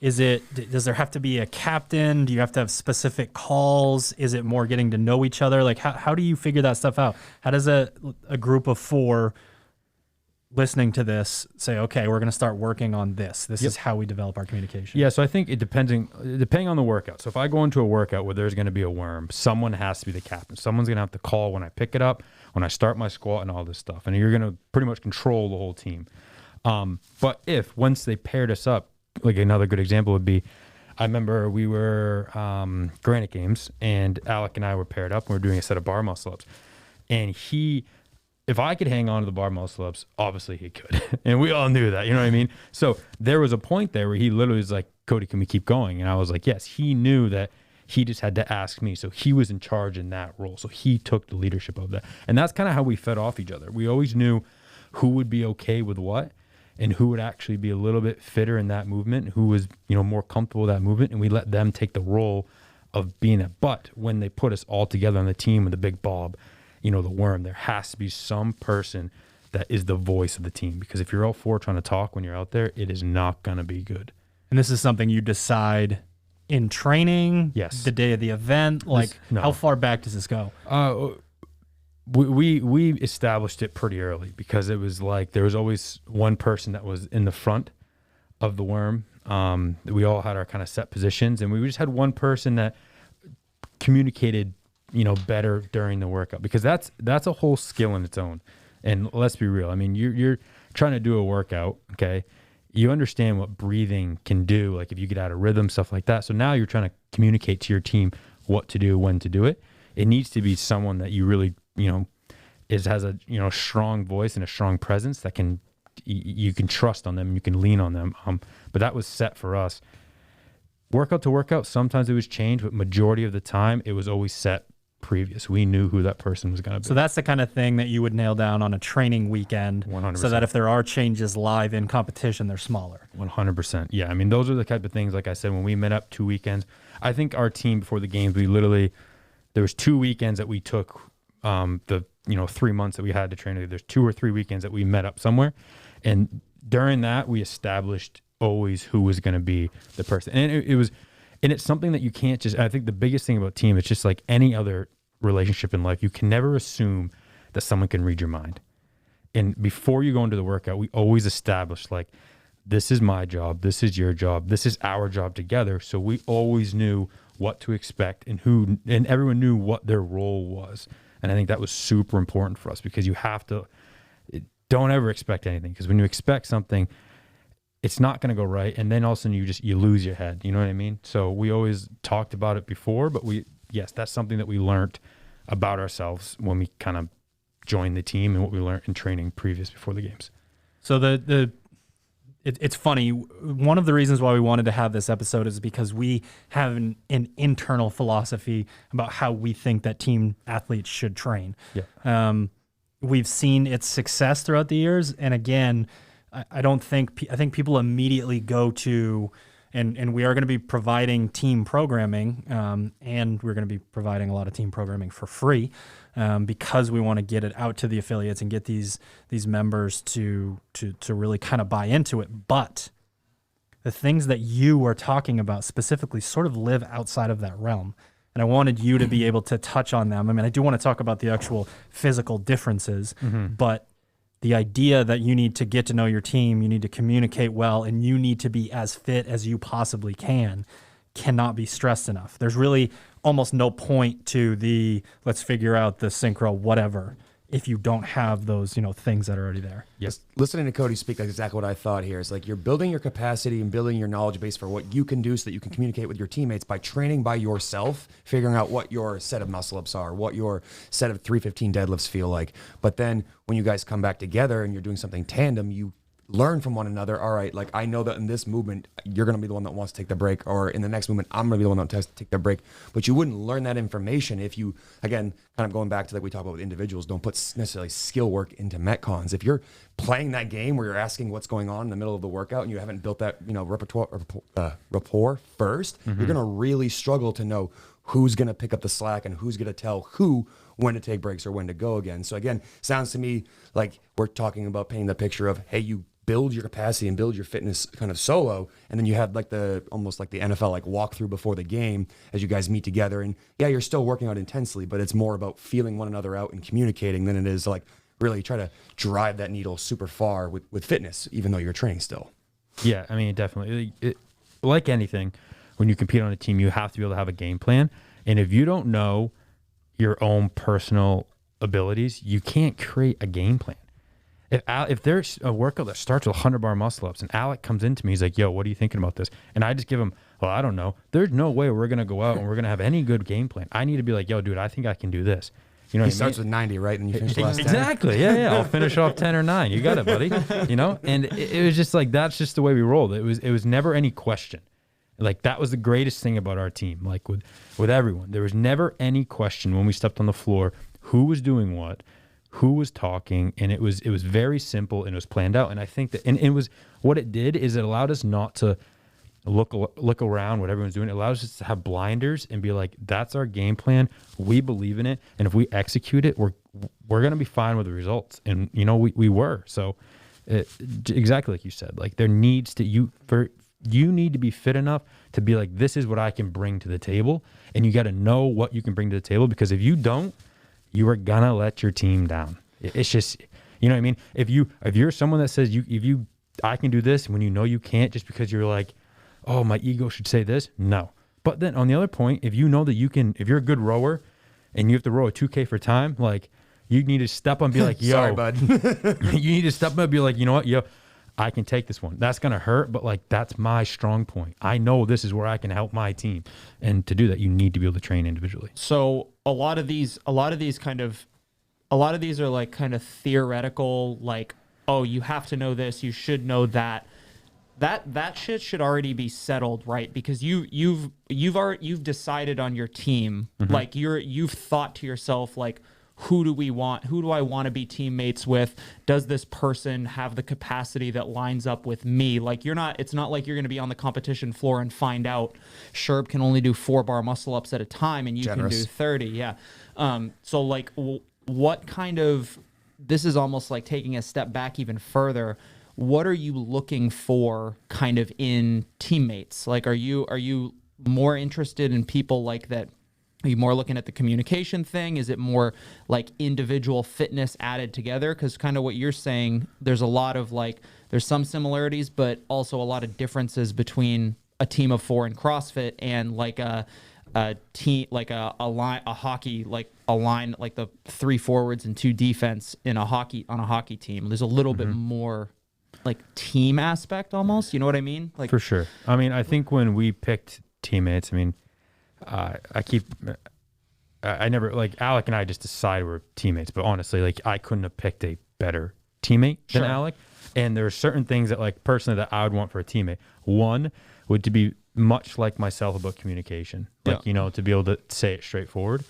S1: does there have to be a captain? Do you have to have specific calls? Is it more getting to know each other? Like, how do you figure that stuff out? How does a group of 4 listening to this say, okay, we're going to start working on this. This is how we develop our communication.
S2: Yeah, so I think depending on the workout. So if I go into a workout where there's going to be a worm, someone has to be the captain. Someone's going to have to call when I pick it up, when I start my squat and all this stuff. And you're going to pretty much control the whole team. But once they paired us up, like another good example would be, I remember we were Granite Games and Alec and I were paired up and we were doing a set of bar muscle ups. And if I could hang on to the bar muscle ups, obviously he could. And we all knew that, you know what I mean? So there was a point there where he literally was like, Cody, can we keep going? And I was like, yes. He knew that he just had to ask me. So he was in charge in that role. So he took the leadership of that. And that's kind of how we fed off each other. We always knew who would be okay with what and who would actually be a little bit fitter in that movement, who was, you know, more comfortable with that movement. And we let them take the role of being it. But when they put us all together on the team with the big Bob, you know, the worm, there has to be some person that is the voice of the team, because if you're all 4 trying to talk when you're out there, it is not going to be good.
S1: And this is something you decide in training?
S2: Yes.
S1: The day of the event? Like, how far back does this go?
S2: We established it pretty early, because it was like there was always one person that was in the front of the worm. We all had our kind of set positions, and we just had one person that communicated, you know, better during the workout, because that's a whole skill in its own. And let's be real. I mean, you're trying to do a workout, okay? You understand what breathing can do, like if you get out of rhythm, stuff like that. So now you're trying to communicate to your team what to do, when to do it. It needs to be someone that you really, you know, has a, you know, strong voice and a strong presence that you can trust on them, you can lean on them. But that was set for us. Workout to workout, sometimes it was changed, but majority of the time it was always set previous. We knew who that person was going to be.
S1: So that's the kind of thing that you would nail down on a training weekend,
S2: 100%.
S1: So that if there are changes live in competition, they're smaller.
S2: 100%. Yeah, I mean, those are the type of things, like I said, when we met up 2 weekends, I think our team before the games, there was 2 weekends that we took, the, you know, 3 months that we had to train. There's 2 or 3 weekends that we met up somewhere. And during that, we established always who was going to be the person. And it's something that you can't just, I think the biggest thing about team, it's just like any other relationship in life. You can never assume that someone can read your mind. And before you go into the workout, we always establish, like, this is my job, this is your job, this is our job together. So we always knew what to expect and everyone knew what their role was. And I think that was super important for us, because you have to, don't ever expect anything, because when you expect something, it's not going to go right. And then all of a sudden you lose your head. You know what I mean? So we always talked about it before, but yes, that's something that we learned about ourselves when we kind of joined the team, and what we learned in training previous before the games.
S1: So it's funny. One of the reasons why we wanted to have this episode is because we have an internal philosophy about how we think that team athletes should train.
S2: Yeah.
S1: We've seen its success throughout the years. And again, I think people immediately go to, and we are going to be providing team programming, and we're going to be providing a lot of team programming for free, because we want to get it out to the affiliates and get these members to really kind of buy into it. But the things that you are talking about specifically sort of live outside of that realm. And I wanted you to be able to touch on them. I mean, I do want to talk about the actual physical differences, but the idea that you need to get to know your team, you need to communicate well, and you need to be as fit as you possibly cannot be stressed enough. There's really almost no point to the let's figure out the synchro whatever if you don't have those, you know, things that are already there.
S2: Yes.
S4: Listening to Cody speak, that's exactly what I thought here. It's like you're building your capacity and building your knowledge base for what you can do so that you can communicate with your teammates by training by yourself, figuring out what your set of muscle ups are, what your set of 315 deadlifts feel like. But then when you guys come back together and you're doing something tandem, you learn from one another. All right, like I know that in this movement, you're going to be the one that wants to take the break, or in the next movement, I'm going to be the one that wants to take the break. But you wouldn't learn that information if you, again, kind of going back to like we talk about with individuals, don't put necessarily skill work into Metcons. If you're playing that game where you're asking what's going on in the middle of the workout and you haven't built that, rapport first, you're going to really struggle to know who's going to pick up the slack and who's going to tell who when to take breaks or when to go again. So again, sounds to me like we're talking about painting the picture of, hey, you build your capacity and build your fitness kind of solo, and then you have like almost like the NFL like walkthrough before the game as you guys meet together. And yeah, you're still working out intensely, but it's more about feeling one another out and communicating than it is like really try to drive that needle super far with fitness, even though you're training still.
S2: Yeah, I mean, definitely. Like anything, when you compete on a team, you have to be able to have a game plan. And if you don't know your own personal abilities, you can't create a game plan. If there's a workout that starts with 100 bar muscle ups and Alec comes into me, he's like, yo, what are you thinking about this? And I just give him, well, I don't know. There's no way we're going to go out and we're going to have any good game plan. I need to be like, yo, dude, I think I can do this. You know
S4: He
S2: what I
S4: starts
S2: mean?
S4: with 90, right? And you finish the last 10.
S2: Exactly. Yeah. I'll finish off 10 or 9. You got it, buddy. You know? And it was just like, that's just the way we rolled. It was never any question. Like, that was the greatest thing about our team. Like, with everyone, there was never any question when we stepped on the floor who was doing what, who was talking, and it was very simple and it was planned out. And I think that, and it was, what it did is it allowed us not to look around what everyone's doing. It allows us to have blinders and be like, that's our game plan. We believe in it, and if we execute it, we're gonna be fine with the results. And you know, we were. So exactly like you said, like there needs to you need to be fit enough to be like, this is what I can bring to the table, and you got to know what you can bring to the table, because if you don't, you are gonna let your team down. It's just, you know what I mean? If you're someone that says I can do this when you know you can't, just because you're like, oh, my ego should say this. No. But then on the other point, if you know that you can, if you're a good rower and you have to row a 2K for time, like you need to step up and be like, yo,
S4: sorry, bud.
S2: You need to step up and be like, you know what, yo, I can take this one. That's going to hurt, but like, that's my strong point. I know this is where I can help my team. And to do that, you need to be able to train individually.
S3: So a lot of these are like kind of theoretical, like, oh, you have to know this, you should know that. That shit should already be settled, right? Because you've decided on your team.
S2: Mm-hmm.
S3: Like you've thought to yourself, like, who do I want to be teammates with? Does this person have the capacity that lines up with me? Like it's not like you're going to be on the competition floor and find out Sherb can only do 4 bar muscle ups at a time and you
S4: Generous.
S3: can do 30. Yeah. So like what kind of, this is almost like taking a step back even further. What are you looking for kind of in teammates? Like, are you more interested in people like that? Are you more looking at the communication thing? Is it more like individual fitness added together? Because kind of what you're saying, there's a lot of like, there's some similarities, but also a lot of differences between a team of 4 in CrossFit and like a team, like a line, a hockey, like a line, like the 3 forwards and 2 defense on a hockey team. There's a little bit more like team aspect almost, you know what I mean? Like,
S2: for sure. I mean, I think when we picked teammates, I mean, I never, like, Alec and I just decided we're teammates, but honestly, like, I couldn't have picked a better teammate than Alec. And there are certain things that, like, personally that I would want for a teammate. One would to be much like myself about communication, like, you know, to be able to say it straightforward.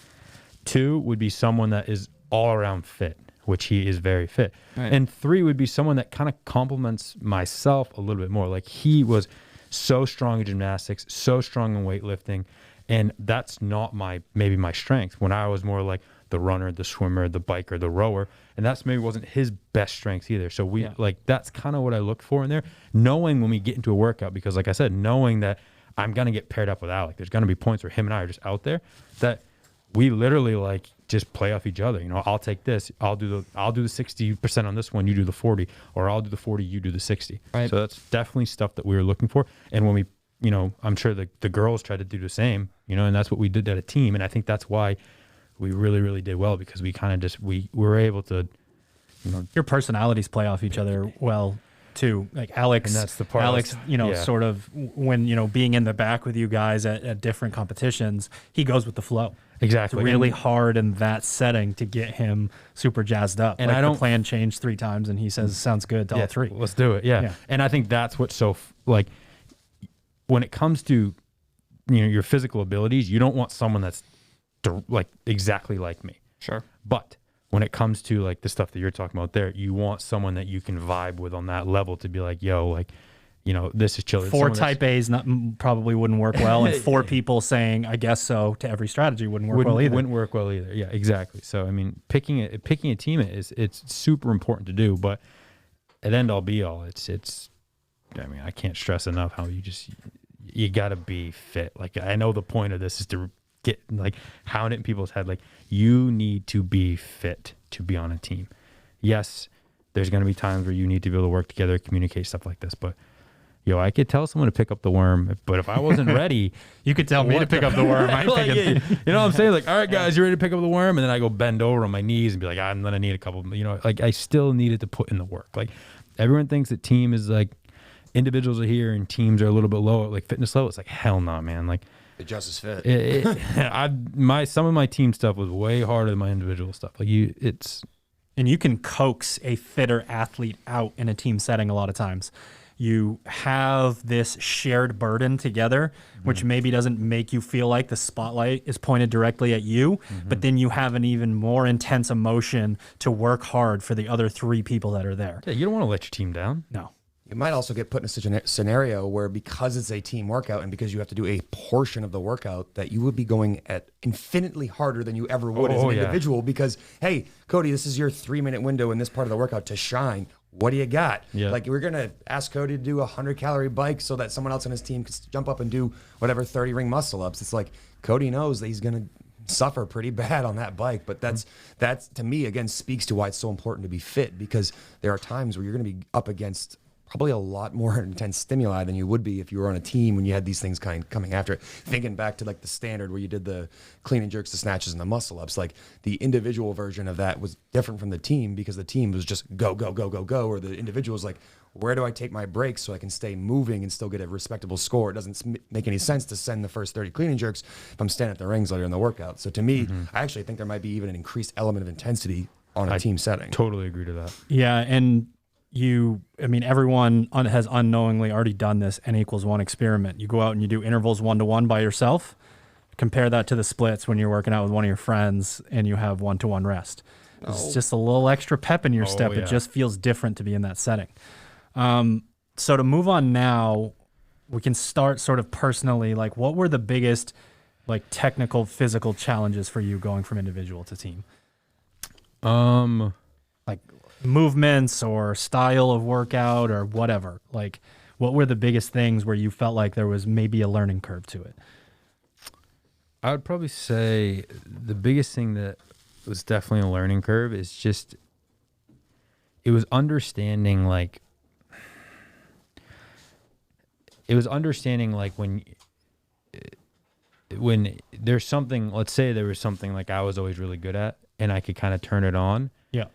S2: 2 would be someone that is all around fit, which he is very fit. Right. And 3 would be someone that kind of complements myself a little bit more. Like, he was so strong in gymnastics, so strong in weightlifting, and that's not maybe my strength. When I was more like the runner, the swimmer, the biker, the rower, and that's maybe wasn't his best strength either. So like, that's kind of what I look for in there, knowing when we get into a workout, because like I said, knowing that I'm going to get paired up with Alec. There's going to be points where him and I are just out there that we literally like just play off each other. You know, I'll take this, I'll do the 60% on this one, you do the 40, or I'll do the 40, you do the 60. Right. So that's definitely stuff that we were looking for. And when we, you know, I'm sure the girls tried to do the same, you know, and that's what we did at a team. And I think that's why we really, really did well, because we kind of just, we were able to, you know,
S1: your personalities play off each other well too. Like Alex,
S2: and that's the part.
S1: Alex, you know, sort of when, you know, being in the back with you guys at different competitions, he goes with the flow.
S2: Exactly.
S1: It's really hard in that setting to get him super jazzed up.
S2: And
S1: like
S2: I don't
S1: the plan changed 3 times, and he says sounds good to all 3.
S2: Let's do it. Yeah.
S1: Yeah.
S2: And I think that's what's so like when it comes to your physical abilities, you don't want someone that's like exactly like me.
S3: Sure.
S2: But when it comes to like the stuff that you're talking about there, you want someone that you can vibe with on that level to be like, yo, like, this is chill.
S1: 4 type A's probably wouldn't work well, and 4 people saying "I guess so" to every strategy wouldn't work well either.
S2: Wouldn't work well either. Yeah, exactly. So I mean, picking a team it's super important to do, but at end all be all, it's. I mean, I can't stress enough how you got to be fit. Like I know the point of this is to get like hound it in people's head. Like you need to be fit to be on a team. Yes, there's going to be times where you need to be able to work together, communicate, stuff like this, but. I could tell someone to pick up the worm, but if I wasn't ready,
S1: you could tell me to pick up the worm. I
S2: like, you know what I'm saying? Like, all right, guys, you ready to pick up the worm? And then I go bend over on my knees and be like, I'm gonna need a couple. Like I still needed to put in the work. Like everyone thinks that team is like individuals are here and teams are a little bit lower, like fitness level. It's like hell no, man. Like
S4: It just is fit.
S2: Some of my team stuff was way harder than my individual stuff. Like
S1: and you can coax a fitter athlete out in a team setting a lot of times. You have this shared burden together, which maybe doesn't make you feel like the spotlight is pointed directly at you, but then you have an even more intense emotion to work hard for the other 3 people that are there.
S2: Yeah, you don't want to let your team down.
S1: No.
S4: You might also get put in a scenario where because it's a team workout and because you have to do a portion of the workout that you would be going at infinitely harder than you ever would as an individual because, hey, Cody, this is your 3-minute window in this part of the workout to shine. What do you got?
S2: Yeah.
S4: Like we're going to ask Cody to do 100-calorie bike so that someone else on his team can jump up and do whatever 30-ring muscle ups. It's like Cody knows that he's going to suffer pretty bad on that bike. But that's to me, again, speaks to why it's so important to be fit because there are times where you're going to be up against probably a lot more intense stimuli than you would be if you were on a team when you had these things coming after it. Thinking back to like the standard where you did the clean and jerks, the snatches, and the muscle ups, like the individual version of that was different from the team because the team was just go, go, go, go, go, or the individual was like, where do I take my breaks so I can stay moving and still get a respectable score? It doesn't make any sense to send the first 30 clean and jerks if I'm standing at the rings later in the workout. So to me, I actually think there might be even an increased element of intensity on a team setting.
S2: Totally agree to that.
S1: Yeah, and everyone has unknowingly already done this N=1 experiment. You go out and you do intervals 1-to-1 by yourself. Compare that to the splits when you're working out with one of your friends and you have 1-to-1 rest. It's just a little extra pep in your step.
S2: Yeah.
S1: It just feels different to be in that setting. So to move on now, we can start sort of personally. Like, what were the biggest, like, technical, physical challenges for you going from individual to team? Like movements or style of workout or whatever. Like, what were the biggest things where you felt like there was maybe a learning curve to it?
S2: I would probably say the biggest thing that was definitely a learning curve is just it was understanding like when there's something, let's say there was something like I was always really good at and I could kind of turn it on.
S1: Yeah.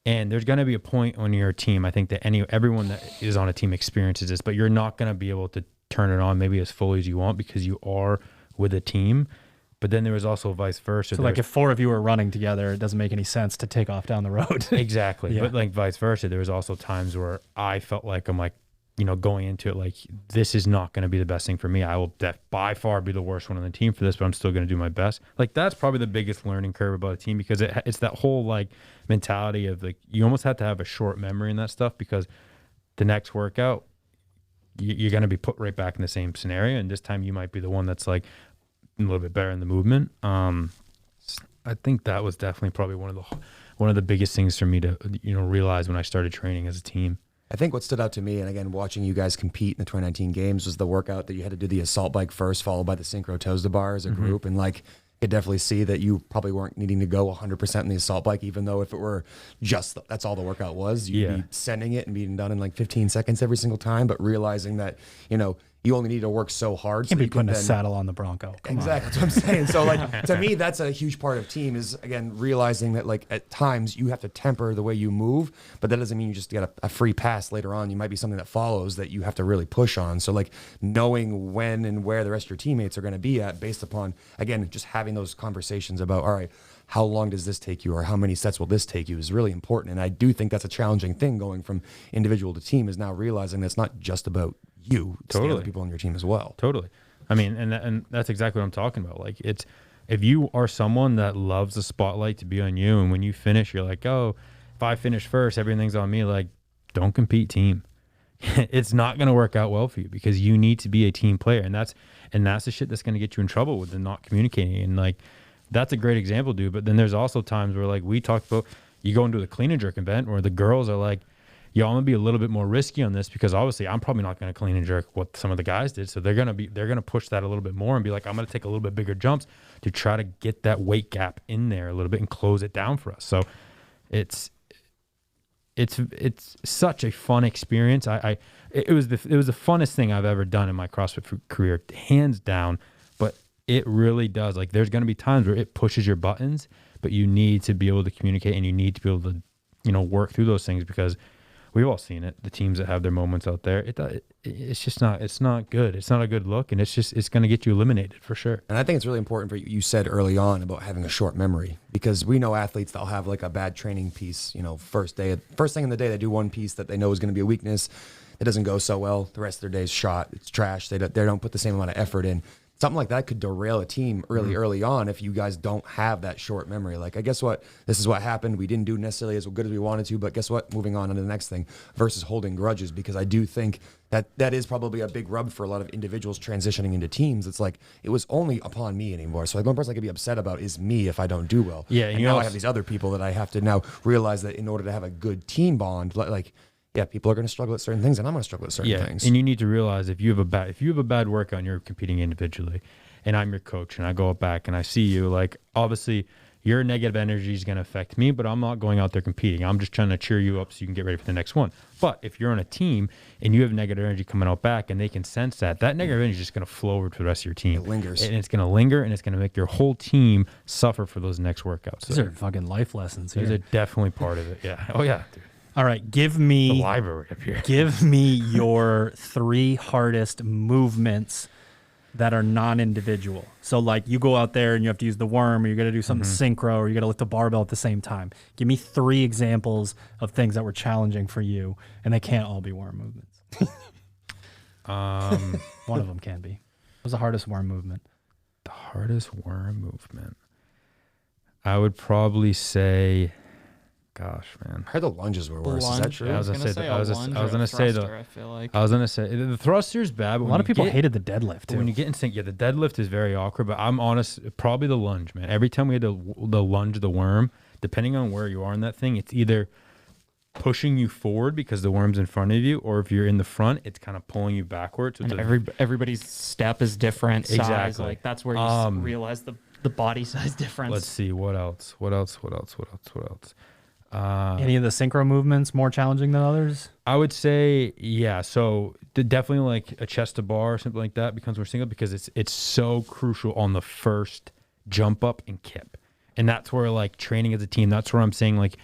S2: And there's going to be a point on your team, I think that everyone that is on a team experiences this, but you're not going to be able to turn it on maybe as fully as you want because you are with a team. But then there was also vice versa.
S1: So like if 4 of you were running together, it doesn't make any sense to take off down the road.
S2: Exactly.
S1: Yeah.
S2: But like vice versa, there was also times where I felt like I'm like, going into it, like this is not going to be the best thing for me. I will by far be the worst one on the team for this, but I'm still going to do my best. Like that's probably the biggest learning curve about a team because it's that whole like mentality of like, you almost have to have a short memory in that stuff because the next workout, you're going to be put right back in the same scenario. And this time you might be the one that's like a little bit better in the movement. I think that was definitely probably one of the biggest things for me to, realize when I started training as a team.
S4: I think what stood out to me, and again, watching you guys compete in the 2019 games, was the workout that you had to do the assault bike first, followed by the synchro toes to bar as a group. And like, I could definitely see that you probably weren't needing to go 100% in the assault bike, even though if it were just that's all the workout was, you'd be sending it and being done in like 15 seconds every single time. But realizing that, you only need to work so hard.
S1: Can't
S4: so
S1: be
S4: you can
S1: putting a
S4: then,
S1: saddle on the Bronco. Come on.
S4: Exactly. That's what I'm saying. So like to me, that's a huge part of team is again realizing that like at times you have to temper the way you move, but that doesn't mean you just get a free pass later on. You might be something that follows that you have to really push on. So like knowing when and where the rest of your teammates are going to be at based upon again just having those conversations about all right, how long does this take you or how many sets will this take you is really important. And I do think that's a challenging thing going from individual to team is now realizing that it's not just about you, it's the other people on your team as well.
S2: Totally. I mean, and that's exactly what I'm talking about. Like it's, if you are someone that loves the spotlight to be on you, and when you finish, you're like, oh, if I finish first, everything's on me. Like, don't compete team. It's not going to work out well for you because you need to be a team player. And that's the shit that's going to get you in trouble with the not communicating. And like, that's a great example, dude. But then there's also times where like we talked about, you go into the clean and jerk event where the girls are like, yo, I'm gonna be a little bit more risky on this because obviously I'm probably not gonna clean and jerk what some of the guys did. So they're gonna push that a little bit more and be like, I'm gonna take a little bit bigger jumps to try to get that weight gap in there a little bit and close it down for us. So it's such a fun experience. It was the funnest thing I've ever done in my CrossFit career, hands down. But it really does. Like there's gonna be times where it pushes your buttons, but you need to be able to communicate and you need to be able to, work through those things because we've all seen it. The teams that have their moments out there, it's just not. It's not good. It's not a good look, and it's going to get you eliminated for sure.
S4: And I think it's really important for you said early on about having a short memory because we know athletes that'll have like a bad training piece. First thing in the day they do one piece that they know is going to be a weakness. It doesn't go so well. The rest of their day's shot. It's trash. They don't put the same amount of effort in. Something like that could derail a team early on if you guys don't have that short memory. Like, I guess what, this is what happened. We didn't do necessarily as good as we wanted to, but guess what? Moving on to the next thing versus holding grudges, because I do think that is probably a big rub for a lot of individuals transitioning into teams. It's like, it was only upon me anymore. So like one person I could be upset about is me if I don't do well.
S2: Yeah.
S4: And now I have these other people that I have to now realize that in order to have a good team bond, like, yeah, people are going to struggle at certain things, and I'm going to struggle at certain things.
S2: And you need to realize if you have a bad workout and you're competing individually, and I'm your coach, and I go back and I see you, like obviously your negative energy is going to affect me, but I'm not going out there competing. I'm just trying to cheer you up so you can get ready for the next one. But if you're on a team and you have negative energy coming out back, and they can sense that negative energy is just going to flow over to the rest of your team.
S4: It lingers,
S2: and it's going to linger, and it's going to make your whole team suffer for those next workouts.
S1: These are fucking life lessons.
S2: These are definitely part of it. Yeah. Oh yeah, dude.
S1: All right, give me
S2: the library up here.
S1: Give me your 3 hardest movements that are non-individual. So like you go out there and you have to use the worm, or you got to do something synchro, or you got to lift a barbell at the same time. Give me 3 examples of things that were challenging for you, and they can't all be worm movements. One of them can be. What was the hardest worm movement?
S2: The hardest worm movement, I would probably say, gosh, man.
S4: I heard the lunges were worse. Is that true?
S2: Yeah, I was gonna say the thruster's bad. But
S1: a lot of people hated the deadlift too.
S2: When you get in sync, the deadlift is very awkward. But I'm honest, probably the lunge, man. Every time we had the lunge, the worm, depending on where you are in that thing, it's either pushing you forward because the worm's in front of you, or if you're in the front, it's kind of pulling you backwards. So
S3: and everybody's step is different. Size.
S2: Exactly.
S3: Like that's where you realize the body size difference.
S2: Let's see what else.
S1: Any of the synchro movements more challenging than others?
S2: I would say, yeah. So definitely like a chest to bar or something like that becomes more single because it's so crucial on the first jump up and kip. And that's where like training as a team, that's where I'm saying like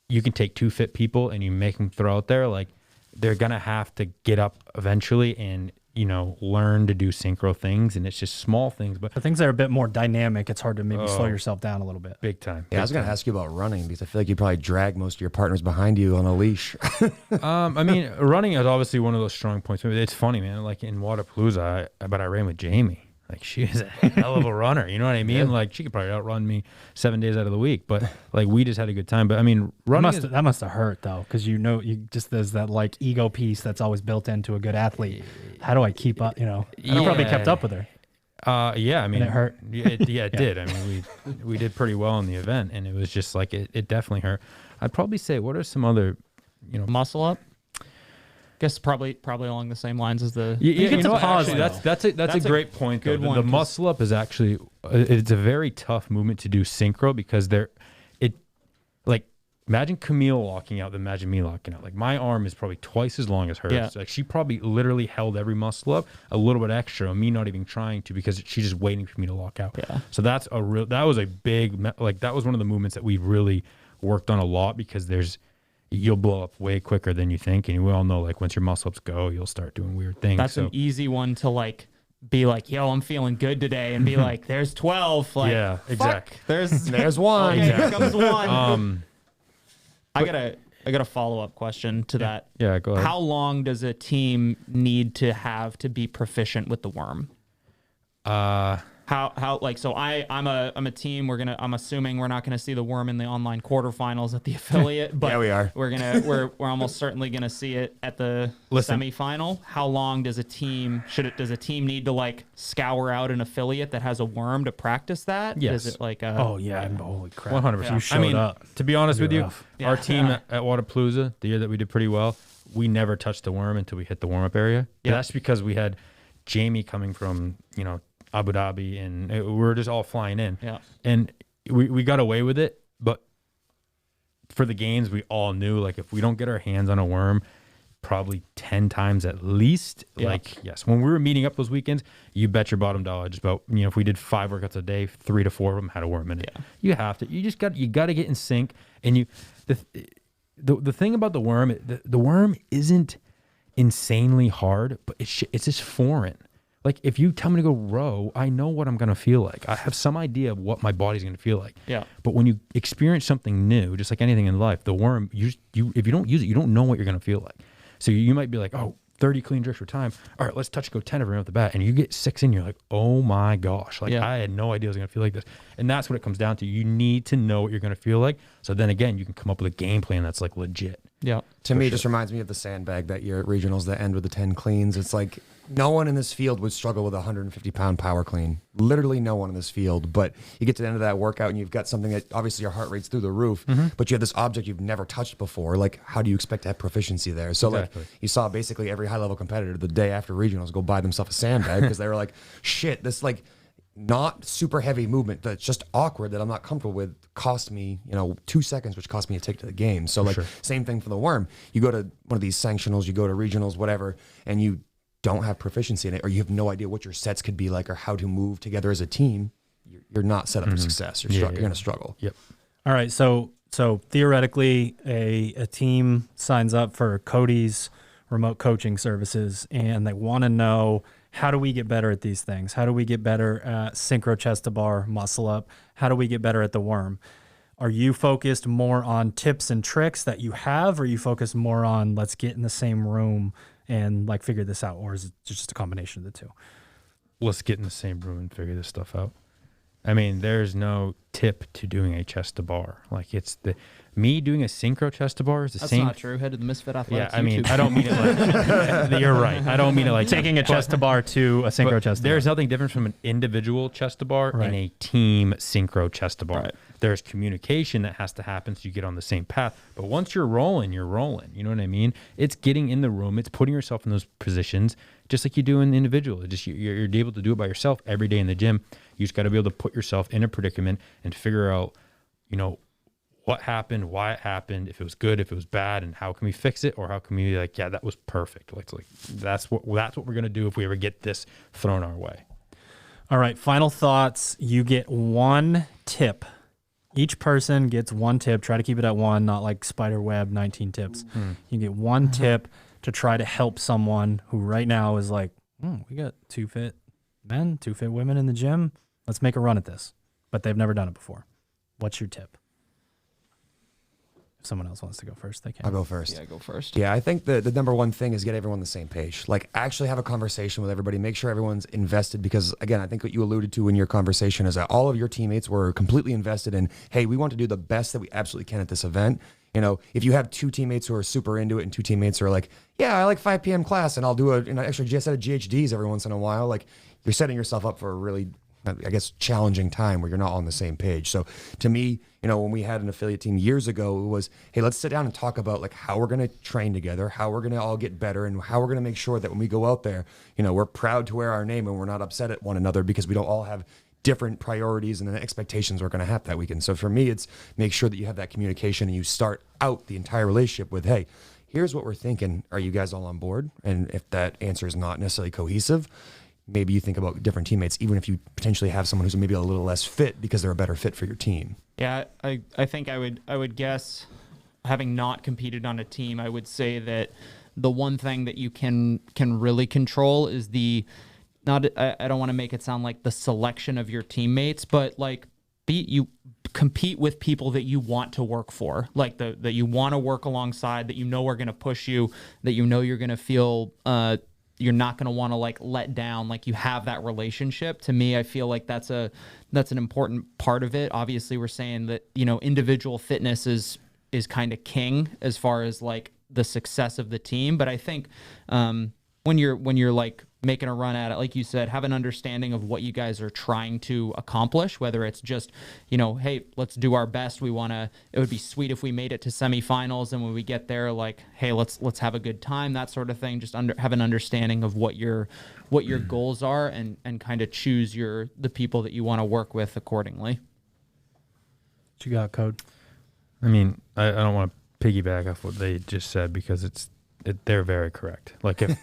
S2: you can take 2 fit people and you make them throw out there. Like they're going to have to get up eventually and, learn to do synchro things. And it's just small things. But
S1: the things that are a bit more dynamic, it's hard to maybe slow yourself down a little bit.
S2: Big time.
S4: Yeah, I was going to ask you about running because I feel like you probably drag most of your partners behind you on a leash.
S2: I mean, running is obviously one of those strong points. It's funny, man. Like in Wadapalooza, but I ran with Jamie. Like she was a hell of a runner. You know what I mean? Yeah. Like she could probably outrun me 7 days out of the week. But like we just had a good time. But I mean, running
S1: that must have hurt though, because there's that like ego piece that's always built into a good athlete. How do I keep up? You probably kept up with her.
S2: Yeah, I mean,
S1: and it hurt.
S2: It did. I mean, we did pretty well in the event, and it was just like it definitely hurt. I'd probably say, what are some other,
S3: muscle up? Guess probably along the same lines as the.
S2: You get to pause. Actually, that's a great point. Good one. The muscle up is actually it's a very tough movement to do synchro because imagine Camille locking out, then imagine me locking out. Like my arm is probably twice as long as hers.
S3: Yeah.
S2: Like she probably literally held every muscle up a little bit extra, me not even trying to, because she's just waiting for me to lock out.
S3: Yeah.
S2: So that was a big, like that was one of the movements that we really worked on a lot, because you'll blow up way quicker than you think. And we all know, like, once your muscle ups go, you'll start doing weird things.
S3: That's an easy one to like be like, yo, I'm feeling good today, and be like, there's 12. Like,
S2: yeah,
S3: fuck,
S2: exactly.
S3: there's
S4: one.
S3: Okay, here comes one.
S2: But-
S3: I got a follow-up question to that.
S2: Yeah, go ahead.
S3: How long does a team need to have to be proficient with the worm? How like, so I'm a team. I'm assuming we're not gonna see the worm in the online quarterfinals at the affiliate, but
S4: Yeah, we are.
S3: We're almost certainly gonna see it at the semifinal. How long does a team does a team need to like scour out an affiliate that has a worm to practice that?
S2: Yes.
S3: Is it like
S1: Oh yeah, holy crap!
S2: 100%.
S1: You showed up.
S2: To be honest with you,
S1: rough.
S2: our team at Wadapalooza, the year that we did pretty well, we never touched the worm until we hit the warm-up area.
S3: Yeah.
S2: That's because we had Jamie coming from, Abu Dhabi, and we were just all flying in.
S3: Yeah.
S2: And we got away with it, but for the games, we all knew, like, if we don't get our hands on a worm probably 10 times at least, like, yes, when we were meeting up those weekends, you bet your bottom dollar just about, if we did 5 workouts a day, 3 to 4 of them had a worm in it.
S3: Yeah.
S2: You have to, you got to get in sync. And the thing about the worm, the worm isn't insanely hard, but it's just foreign. Like, if you tell me to go row, I know what I'm going to feel like. I have some idea of what my body's going to feel like.
S3: Yeah.
S2: But when you experience something new, just like anything in life, the worm, if you don't use it, you don't know what you're going to feel like. So you might be like, 30 clean jerks for time. All right, let's touch go 10 of them off the bat. And you get 6 in, you're like, oh my gosh. Like, I had no idea I was going to feel like this. And that's what it comes down to. You need to know what you're going to feel like. So then again, you can come up with a game plan that's like legit.
S3: Yeah.
S4: To me, it just reminds me of the sandbag that year at regionals that end with the 10 cleans. It's like no one in this field would struggle with a 150-pound power clean. Literally no one in this field. But you get to the end of that workout and you've got something that obviously your heart rate's through the roof, but you have this object you've never touched before. Like, how do you expect to have proficiency there? So
S2: Exactly.
S4: like you saw basically every high-level competitor the day after regionals go buy themselves a sandbag because they were like, shit, this like not super heavy movement that's just awkward that I'm not comfortable with cost me, 2 seconds, which cost me a ticket to the game. So like same thing for the worm. You go to one of these sanctionals, you go to regionals, whatever, and you don't have proficiency in it, or you have no idea what your sets could be like or how to move together as a team, you're not set up for success. You're going to struggle.
S2: Yep.
S1: All right, so theoretically, a team signs up for Cody's remote coaching services, and they want to know, how do we get better at these things? How do we get better at synchro chest to bar, muscle up? How do we get better at the worm? Are you focused more on tips and tricks that you have, or are you focused more on let's get in the same room and like figure this out, or is it just a combination of the two?
S2: Let's get in the same room and figure this stuff out. I mean, there's no tip to doing a chest to bar. Like, it's me doing a synchro chest to bar is the
S3: That's
S2: same.
S3: not true. Head to the Misfit
S2: Yeah,
S3: Athletics
S2: I mean,
S3: YouTube.
S2: I don't mean it like you're right. I don't mean it like
S1: Taking a chest to bar to a synchro
S2: but
S1: chest to
S2: there's
S1: bar.
S2: nothing different from an individual chest to bar
S1: Right.
S2: and a team synchro chest to bar.
S3: Right.
S2: There's communication that has to happen so you get on the same path. But once you're rolling, you're rolling. You know what I mean? It's getting in the room. It's putting yourself in those positions just like you do in the individual. It's just you're able to do it by yourself every day in the gym. You just got to be able to put yourself in a predicament and figure out, what happened, why it happened, if it was good, if it was bad, and how can we fix it, or how can we be like, yeah, that was perfect. Like that's what we're gonna do if we ever get this thrown our way.
S1: All right, final thoughts. You get one tip. Each person gets one tip. Try to keep it at one, not like spider web 19 tips. You get one tip to try to help someone who right now is like, we got 2 fit men, 2 fit women in the gym. Let's make a run at this. But they've never done it before. What's your tip? If someone else wants to go first, they can.
S4: I'll go first.
S3: Yeah, go first.
S4: Yeah, I think the number one thing is get everyone on the same page. Like, actually have a conversation with everybody. Make sure everyone's invested, because, again, I think what you alluded to in your conversation is that all of your teammates were completely invested in, hey, we want to do the best that we absolutely can at this event. If you have 2 teammates who are super into it and 2 teammates who are like, yeah, I like 5 p.m. class and I'll do an extra set of GHDs every once in a while, like, you're setting yourself up for a really, I guess, challenging time where you're not on the same page. So to me, when we had an affiliate team years ago, it was, hey, let's sit down and talk about like how we're going to train together, how we're going to all get better, and how we're going to make sure that when we go out there, we're proud to wear our name and we're not upset at one another because we don't all have different priorities and expectations we're going to have that weekend. So for me, it's make sure that you have that communication and you start out the entire relationship with, hey, here's what we're thinking. Are you guys all on board? And if that answer is not necessarily cohesive, maybe you think about different teammates, even if you potentially have someone who's maybe a little less fit because they're a better fit for your team.
S3: Yeah, I think I would guess, having not competed on a team, I would say that the one thing that you can really control is I don't want to make it sound like the selection of your teammates, but like you compete with people that you want to work for, like that you want to work alongside, that you know are going to push you, that you know you're going to feel you're not going to want to like let down, like you have that relationship. To me, I feel like that's an important part of it. Obviously, we're saying that, you know, individual fitness is kind of king as far as like the success of the team, but I think when you're like making a run at it, like you said, have an understanding of what you guys are trying to accomplish, whether it's just, you know, hey, let's do our best. It would be sweet if we made it to semifinals, and when we get there, like, hey, let's have a good time, that sort of thing. Just have an understanding of what your goals are, and kind of choose the people that you want to work with accordingly.
S1: What you got, Code?
S2: I mean, I don't want to piggyback off what they just said because they're very correct. Like if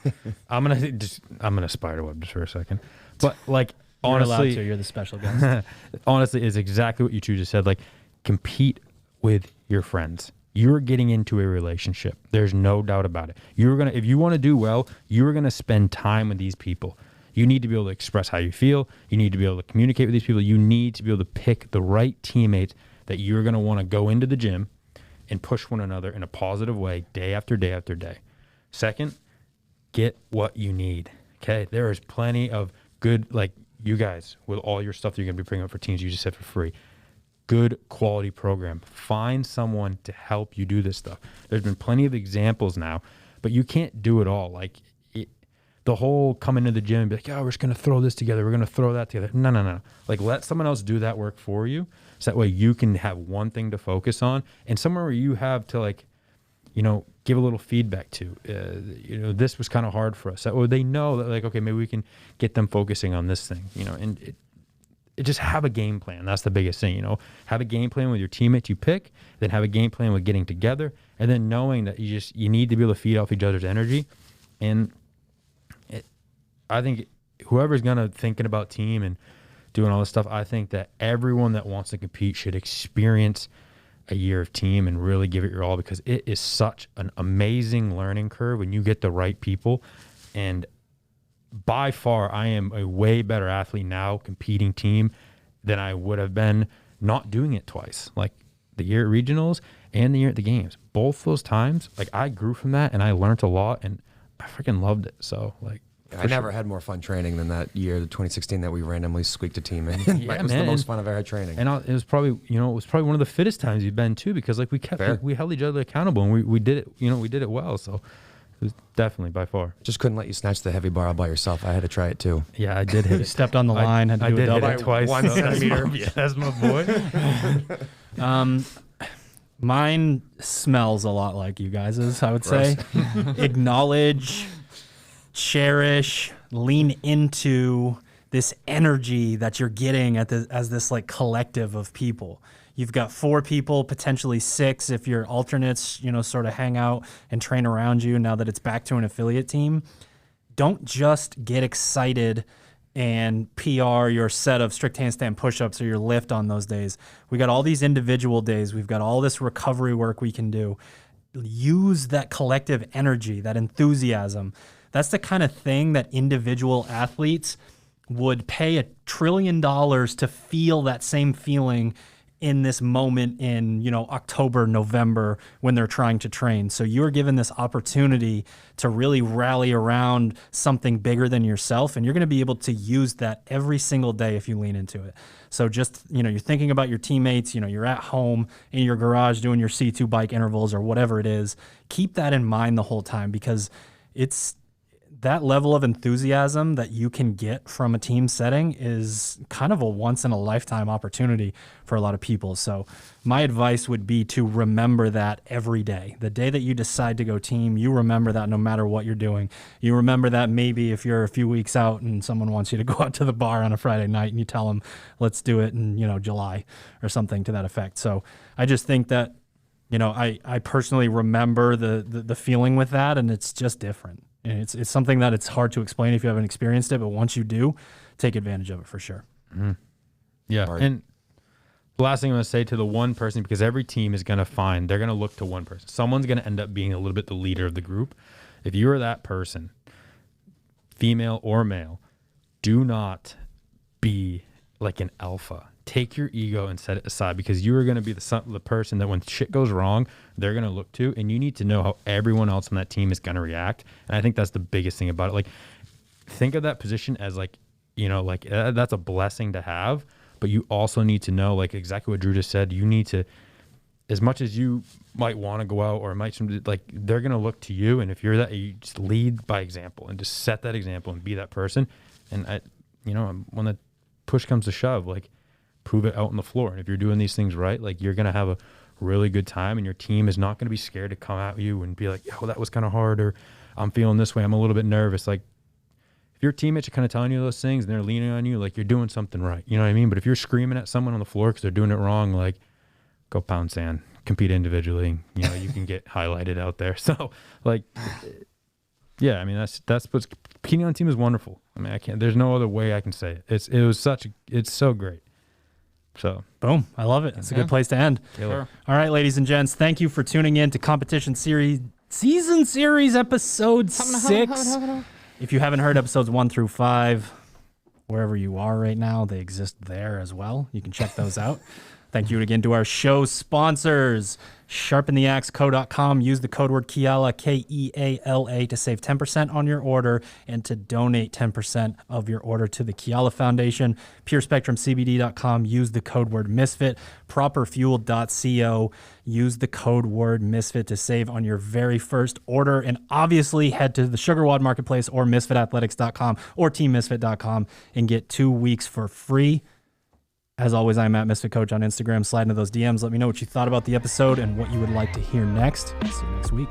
S2: I'm gonna spiderweb just for a second, but like honestly,
S1: you're the special guest.
S2: Honestly, is exactly what you two just said. Like compete with your friends. You're getting into a relationship. There's no doubt about it. If you want to do well, you're gonna spend time with these people. You need to be able to express how you feel. You need to be able to communicate with these people. You need to be able to pick the right teammates that you're gonna want to go into the gym and push one another in a positive way day after day after day. Second, get what you need. Okay, there is plenty of good, like you guys with all your stuff that you're gonna be bringing up for teams. You just said for free. Good quality program. Find someone to help you do this stuff. There's been plenty of examples now, but you can't do it all. Like the whole come into the gym and be like, oh, we're just gonna throw this together. We're gonna throw that together. No. Like let someone else do that work for you, so that way you can have one thing to focus on and somewhere where you have to like, you know, give a little feedback to, you know, this was kind of hard for us. Or they know that like, okay, maybe we can get them focusing on this thing, you know, and it just have a game plan. That's the biggest thing, you know, have a game plan with your teammates you pick, then have a game plan with getting together, and then knowing that you need to be able to feed off each other's energy. And I think whoever's going to thinking about team and doing all this stuff, I think that everyone that wants to compete should experience a year of team and really give it your all, because it is such an amazing learning curve when you get the right people. And by far, I am a way better athlete now competing team than I would have been not doing it twice. Like the year at regionals and the year at the games, both those times, like I grew from that and I learned a lot and I freaking loved it. So like,
S4: I never had more fun training than that year, the 2016, that we randomly squeaked a team in.
S2: Yeah,
S4: it was the most fun I've ever had training.
S2: And it was probably, one of the fittest times you've been too, because like we held each other accountable and we did it, we did it well. So it was definitely by far.
S4: Just couldn't let you snatch the heavy bar all by yourself. I had to try it too.
S2: Yeah, I did hit
S1: You
S2: it.
S1: stepped on the line, had to
S2: I
S1: do a
S2: did
S1: double.
S2: hit it twice.
S4: 1 centimeter.
S2: That's my boy.
S1: Mine smells a lot like you guys's, I would say. Acknowledge, cherish, lean into this energy that you're getting as this like collective of people. You've got 4 people, potentially 6 if your alternates, sort of hang out and train around you now that it's back to an affiliate team. Don't just get excited and PR your set of strict handstand push-ups or your lift on those days. We got all these individual days. We've got all this recovery work we can do. Use that collective energy, that enthusiasm. That's the kind of thing that individual athletes would pay $1 trillion to feel that same feeling in this moment in, October, November when they're trying to train. So you're given this opportunity to really rally around something bigger than yourself, and you're going to be able to use that every single day if you lean into it. So just, you're thinking about your teammates, you're at home in your garage doing your C2 bike intervals or whatever it is. Keep that in mind the whole time, because that level of enthusiasm that you can get from a team setting is kind of a once in a lifetime opportunity for a lot of people. So my advice would be to remember that every day. The day that you decide to go team, you remember that no matter what you're doing. You remember that maybe if you're a few weeks out and someone wants you to go out to the bar on a Friday night and you tell them, let's do it in, July or something to that effect. So I just think that, I personally remember the feeling with that, and it's just different. And it's something that it's hard to explain if you haven't experienced it, but once you do, take advantage of it for sure.
S2: Mm-hmm. Yeah. Right. And the last thing I'm going to say to the one person, because every team is going to they're going to look to one person. Someone's going to end up being a little bit the leader of the group. If you are that person, female or male, do not be like an alpha. Take your ego and set it aside, because you are going to be the person that when shit goes wrong, they're going to look to, and you need to know how everyone else on that team is going to react. And I think that's the biggest thing about it. Like, think of that position as that's a blessing to have, but you also need to know, like exactly what Drew just said, you need to, as much as you might want to go out or they're going to look to you. And if you're that, you just lead by example and just set that example and be that person. And when the push comes to shove, prove it out on the floor. And if you're doing these things right, you're going to have a really good time, and your team is not going to be scared to come at you and be like, yo, that was kind of hard, or I'm feeling this way, I'm a little bit nervous. If your teammates are kind of telling you those things and they're leaning on you, you're doing something right. You know what I mean? But if you're screaming at someone on the floor because they're doing it wrong, go pound sand, compete individually. You can get highlighted out there. So yeah, I mean, that's what's competing on team is wonderful. I mean, there's no other way I can say it. It's so great. So
S1: boom, I love it. It's a good place to end.
S2: Sure.
S1: All right, ladies and gents, thank you for tuning in to Competition Series Season Series Episode 6. If you haven't heard episodes 1 through 5, wherever you are right now, they exist there as well. You can check those out. Thank you again to our show sponsors, sharpentheaxeco.com. Use the code word Keala, Keala, to save 10% on your order and to donate 10% of your order to the Keala Foundation. PureSpectrumCBD.com. Use the code word Misfit. Properfuel.co. Use the code word Misfit to save on your very first order. And obviously, head to the SugarWOD Marketplace or MisfitAthletics.com or TeamMisfit.com and get 2 weeks for free. As always, I'm at Misfit Coach on Instagram. Slide into those DMs. Let me know what you thought about the episode and what you would like to hear next. See you next week.